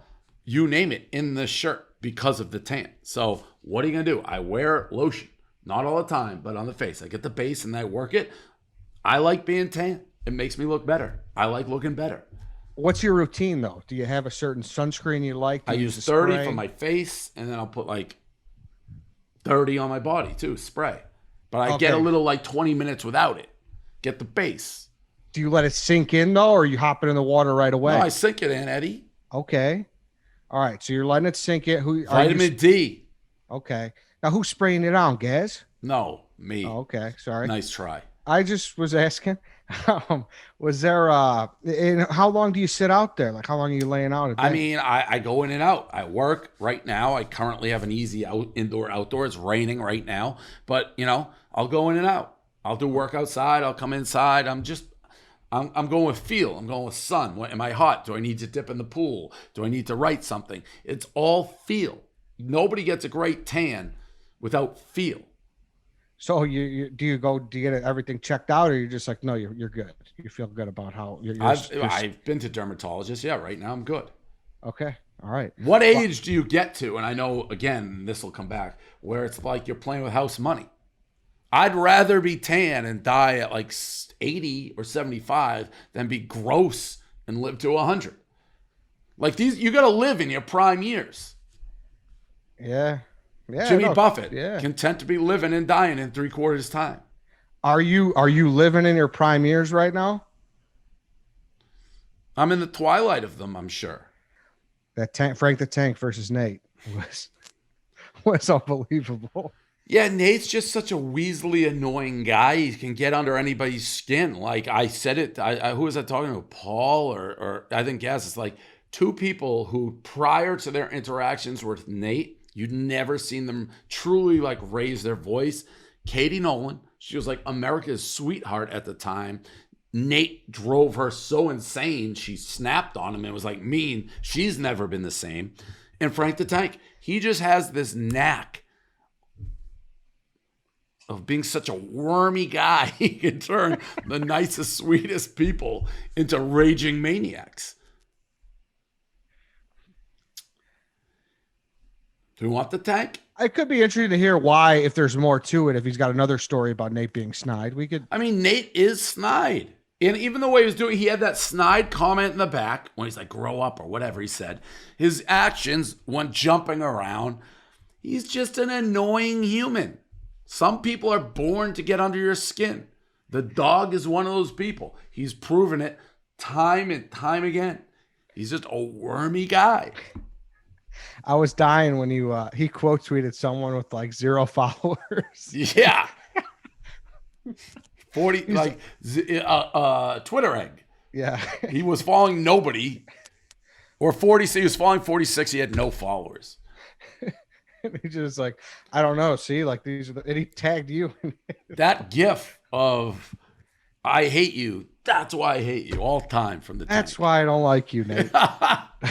you name it, in this shirt because of the tan. So what are you going to do? I wear lotion. Not all the time, but on the face. I get the base and I work it. I like being tan. It makes me look better. I like looking better. What's your routine, though? Do you have a certain sunscreen you like? I use 30 for my face, and then I'll put like 30 on my body, too, spray. But I get a little like 20 minutes without it. Get the base. Do you let it sink in, though, or you hop it in the water right away? No, I sink it in, Eddie. Okay. All right, so you're letting it sink in. Vitamin D. Okay. Now, who's spraying it on, Gaz? No, me. Oh, okay, sorry. Nice try. I just was asking, was there how long do you sit out there? Like how long are you laying out a day? I mean, I go in and out. I work right now. I currently have an easy indoor-outdoor. It's raining right now, but I'll go in and out. I'll do work outside. I'll come inside. I'm going with feel. I'm going with sun. Am I hot? Do I need to dip in the pool? Do I need to write something? It's all feel. Nobody gets a great tan without feel. So do you get everything checked out, or you're just like, no, you're good. You feel good about how you're I've been to dermatologists. Yeah, right now I'm good. Okay. All right. What age do you get to? And I know, again, this will come back, where it's like you're playing with house money. I'd rather be tan and die at like 80 or 75 than be gross and live to 100. Like you got to live in your prime years. Yeah. Yeah, Jimmy Buffett, content to be living and dying in 3/4 time. Are you living in your prime years right now? I'm in the twilight of them, I'm sure. That Frank the Tank versus Nate was unbelievable. Yeah, Nate's just such a weaselly, annoying guy. He can get under anybody's skin. Like I said it, who was I talking to? Paul or I think Gaz. It's like two people who prior to their interactions with Nate, you'd never seen them truly like raise their voice. Katie Nolan, she was like America's sweetheart at the time. Nate drove her so insane, she snapped on him and was like mean. She's never been the same. And Frank the Tank, he just has this knack of being such a wormy guy. He can turn the nicest, sweetest people into raging maniacs. Do you want the Tank? It could be interesting to hear why, if there's more to it, if he's got another story about Nate being snide. I mean, Nate is snide. And even the way he was doing, he had that snide comment in the back when he's like, grow up or whatever he said. His actions when jumping around, he's just an annoying human. Some people are born to get under your skin. The dog is one of those people. He's proven it time and time again. He's just a wormy guy. I was dying when he quote tweeted someone with like 0 followers. Yeah. 40 like Twitter egg. Yeah. He was following nobody. Or 46. He was following 46. He had no followers. He just like, I don't know. See, like these are and he tagged you. That gif of I hate you. That's why I hate you all time from the That's tank. why I don't like you, Nate.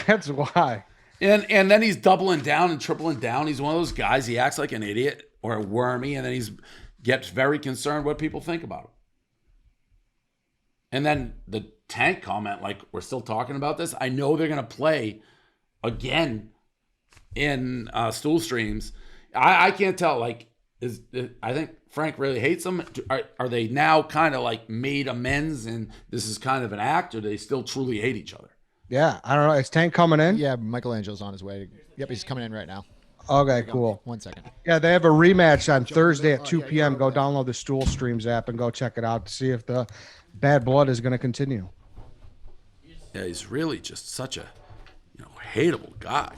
That's why. And then he's doubling down and tripling down. He's one of those guys. He acts like an idiot or a wormy, and then he's gets very concerned what people think about him. And then the tank comment, like, we're still talking about this. I know they're gonna play again in Stool Streams. I can't tell. Like, I think Frank really hates them. Are they now kind of like made amends and this is kind of an act, or do they still truly hate each other? Yeah, I don't know. Is Tank coming in? Yeah, Michelangelo's on his way. Yep, he's coming in right now. Okay, cool. 1 second. Yeah, they have a rematch on Thursday at 2 p.m. Go download the Stool Streams app and go check it out to see if the bad blood is going to continue. Yeah, he's really just such a hateable guy.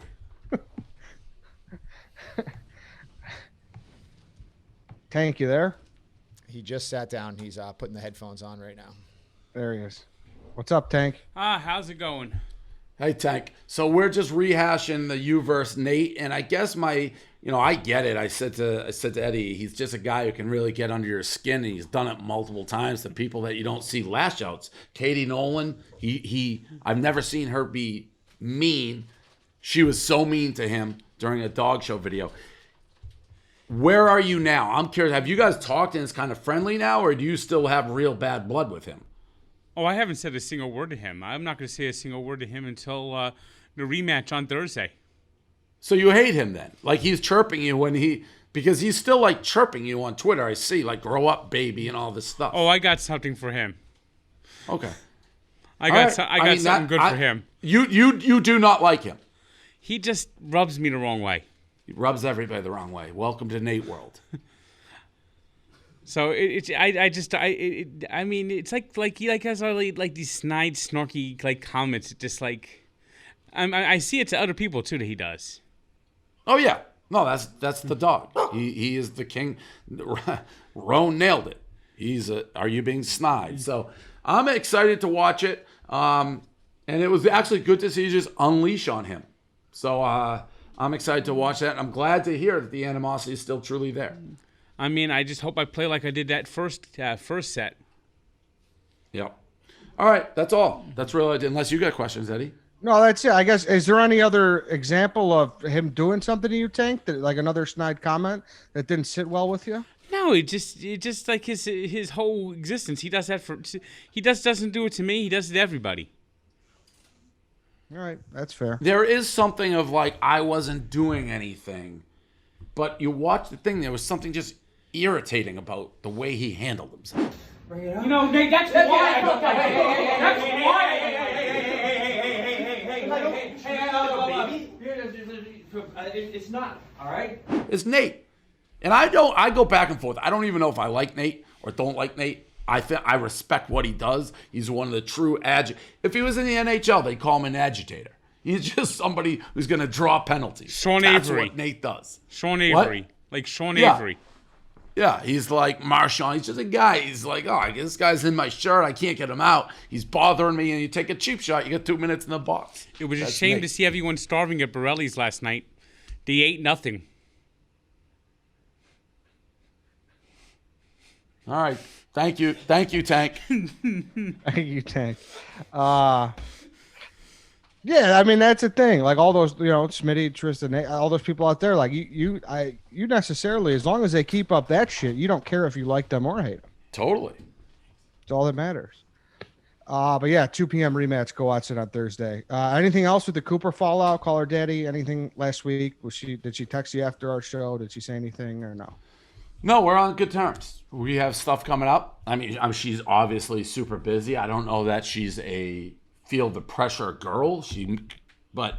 Tank, you there? He just sat down. He's putting the headphones on right now. There he is. What's up, Tank? How's it going? Hey, Tank. So we're just rehashing the you versus Nate, and I guess I get it. I said to Eddie, he's just a guy who can really get under your skin, and he's done it multiple times to people that you don't see lash outs. Katie Nolan, I've never seen her be mean. She was so mean to him during a dog show video. Where are you now? I'm curious. Have you guys talked and it's kind of friendly now, or do you still have real bad blood with him? Oh, I haven't said a single word to him. I'm not going to say a single word to him until the rematch on Thursday. So you hate him then? Like, he's chirping you because he's still like chirping you on Twitter. I see, like, grow up, baby, and all this stuff. Oh, I got something for him. Okay. I got something good for him. You do not like him. He just rubs me the wrong way. He rubs everybody the wrong way. Welcome to Nate World. So I mean, it's like he has all like these snide, snarky like comments. Just like I see it to other people too that he does. Oh yeah, no, that's the dog. He is the king. Roan nailed it. Are you being snide? So I'm excited to watch it. And it was actually good to see you just unleash on him. So I'm excited to watch that. I'm glad to hear that the animosity is still truly there. I mean, I just hope I play like I did that first set. Yep. All right, that's all. That's really, unless you got questions, Eddie. No, that's it. I guess, is there any other example of him doing something to you, Tank? Like another snide comment that didn't sit well with you? No, it just like his whole existence. He does that doesn't do it to me. He does it to everybody. All right, that's fair. There is something of like, I wasn't doing anything, but you watch the thing, there was something just irritating about the way he handled himself. You know, Nate, that's why I don't like it. That's why. It's not, all right? It's Nate. And I go back and forth. I don't even know if I like Nate or don't like Nate. I respect what he does. He's one of the true If he was in the NHL, they'd call him an agitator. He's just somebody who's going to draw penalties. Sean That's Avery. what Nate does. Sean Avery. What? Like Sean Avery. Yeah, he's like Marshawn. He's just a guy. He's like, oh, this guy's in my shirt. I can't get him out. He's bothering me. And you take a cheap shot. You get 2 minutes in the box. It was a shame to see everyone starving at Borelli's last night. They ate nothing. All right. Thank you. Thank you, Tank. Thank you, Tank. Yeah, I mean, that's the thing. Like all those, Smitty, Trysta, all those people out there, like you necessarily, as long as they keep up that shit, you don't care if you like them or hate them. Totally. It's all that matters. But yeah, 2 p.m. rematch. Go watch it on Thursday. Anything else with the Cooper fallout? Call her daddy. Anything last week? Did she text you after our show? Did she say anything or no? No, we're on good terms. We have stuff coming up. I mean, she's obviously super busy. I don't know that she's a feel the pressure girl. But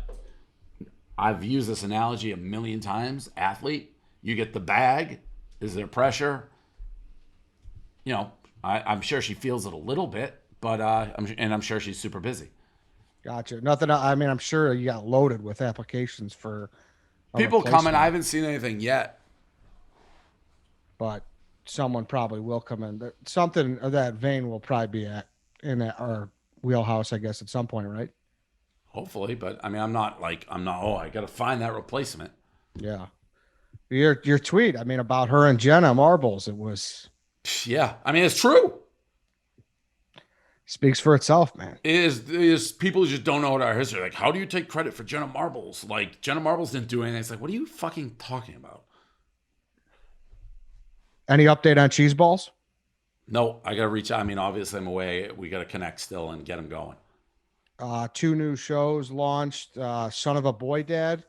I've used this analogy a million times. Athlete, you get the bag. Is there pressure? I'm sure she feels it a little bit, but I'm sure she's super busy. Gotcha. Nothing. I mean, I'm sure you got loaded with applications for people coming. I haven't seen anything yet, but someone probably will come in. Something of that vein will probably be in our wheelhouse, I guess, at some point, right? Hopefully, but I mean, I'm not. Oh, I got to find that replacement. Yeah. Your tweet, I mean, about her and Jenna Marbles, it was. Yeah, I mean, it's true. Speaks for itself, man. It is people just don't know our history. Like, how do you take credit for Jenna Marbles? Like, Jenna Marbles didn't do anything. It's like, what are you fucking talking about? Any update on cheese balls? No, I got to reach out. I mean, obviously, I'm away. We got to connect still and get them going. 2 new shows launched. Son of a Boy Dad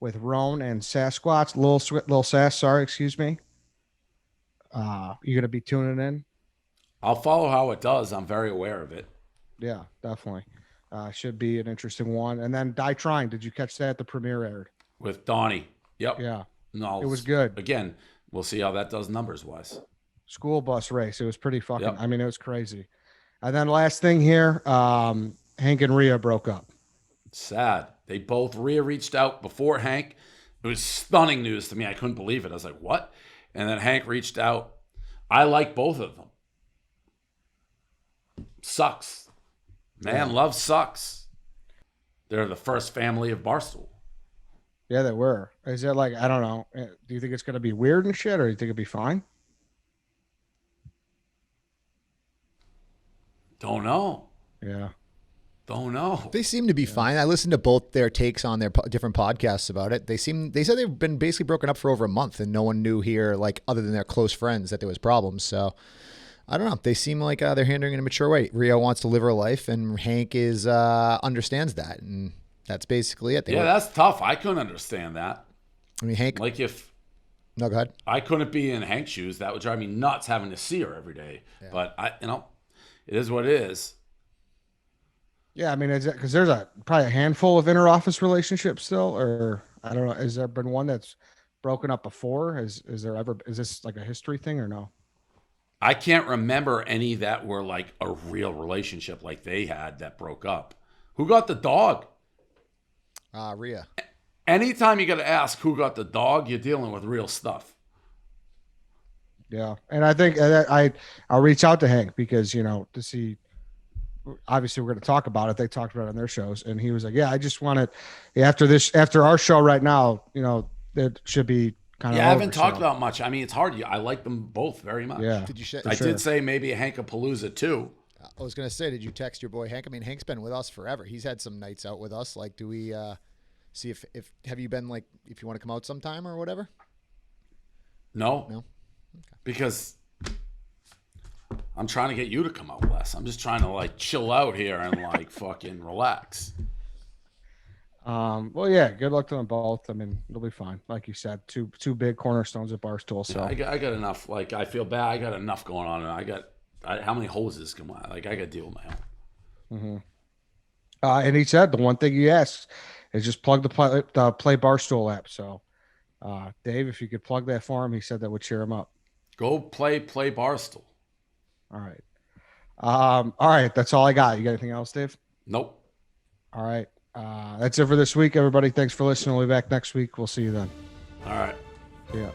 with Roan and Sasquatch. Lil Sass, sorry, excuse me. You going to be tuning in? I'll follow how it does. I'm very aware of it. Yeah, definitely. Should be an interesting one. And then Die Trying. Did you catch that? The premiere aired. With Donnie. Yep. Yeah. No, it was good. Again, we'll see how that does numbers-wise. School bus race. It was pretty fucking, Yep. I mean, it was crazy. And then last thing here, Hank and Rhea broke up. Sad. They both, Rhea reached out before Hank. It was stunning news to me. I couldn't believe it. I was like, what? And then Hank reached out. I like both of them. Sucks. Man, love sucks. They're the first family of Barstool. Yeah, they were. Is it like, I don't know. Do you think it's going to be weird and shit, or do you think it'll be fine? Don't know. Yeah. Don't know. They seem to be fine. I listened to both their takes on their different podcasts about it. They said they've been basically broken up for over a month, and no one knew here, like other than their close friends, that there was problems. So I don't know. They seem like they're handling it in a mature way. Rhea wants to live her life, and Hank understands that, and that's basically it. That's tough. I couldn't understand that. I mean, Hank. Like if. No, go ahead. I couldn't be in Hank's shoes. That would drive me nuts having to see her every day. Yeah. But it is what it is. Yeah, I mean, because there's probably a handful of inter-office relationships still, or I don't know. Has there been one that's broken up before? Is this like a history thing or no? I can't remember any that were like a real relationship like they had that broke up. Who got the dog? Rhea. Anytime you got to ask who got the dog, you're dealing with real stuff. Yeah, and I think I'll reach out to Hank because to see. Obviously, we're going to talk about it. They talked about it on their shows, and he was like, "Yeah, I just wanted after our show right now. It should be kind of." Yeah, I haven't talked about much. I mean, it's hard. I like them both very much. Yeah. Did say maybe a Hankapalooza too. I was going to say, did you text your boy Hank? I mean, Hank's been with us forever. He's had some nights out with us. Like, do we see if have you been like if you want to come out sometime or whatever? No. Okay. Because I'm trying to get you to come out less. I'm just trying to like chill out here and like fucking relax. Well, yeah. Good luck to them both. I mean, it'll be fine. Like you said, two big cornerstones at Barstool. So yeah, I got enough. Like I feel bad. I got enough going on, and how many hoses come on? Like I got to deal with my own. Mm-hmm. And he said the one thing he asked is just plug the Play Barstool app. So, Dave, if you could plug that for him, he said that would cheer him up. Go play Barstool. All right. All right. That's all I got. You got anything else, Dave? Nope. All right. That's it for this week, everybody. Thanks for listening. We'll be back next week. We'll see you then. All right. Yeah.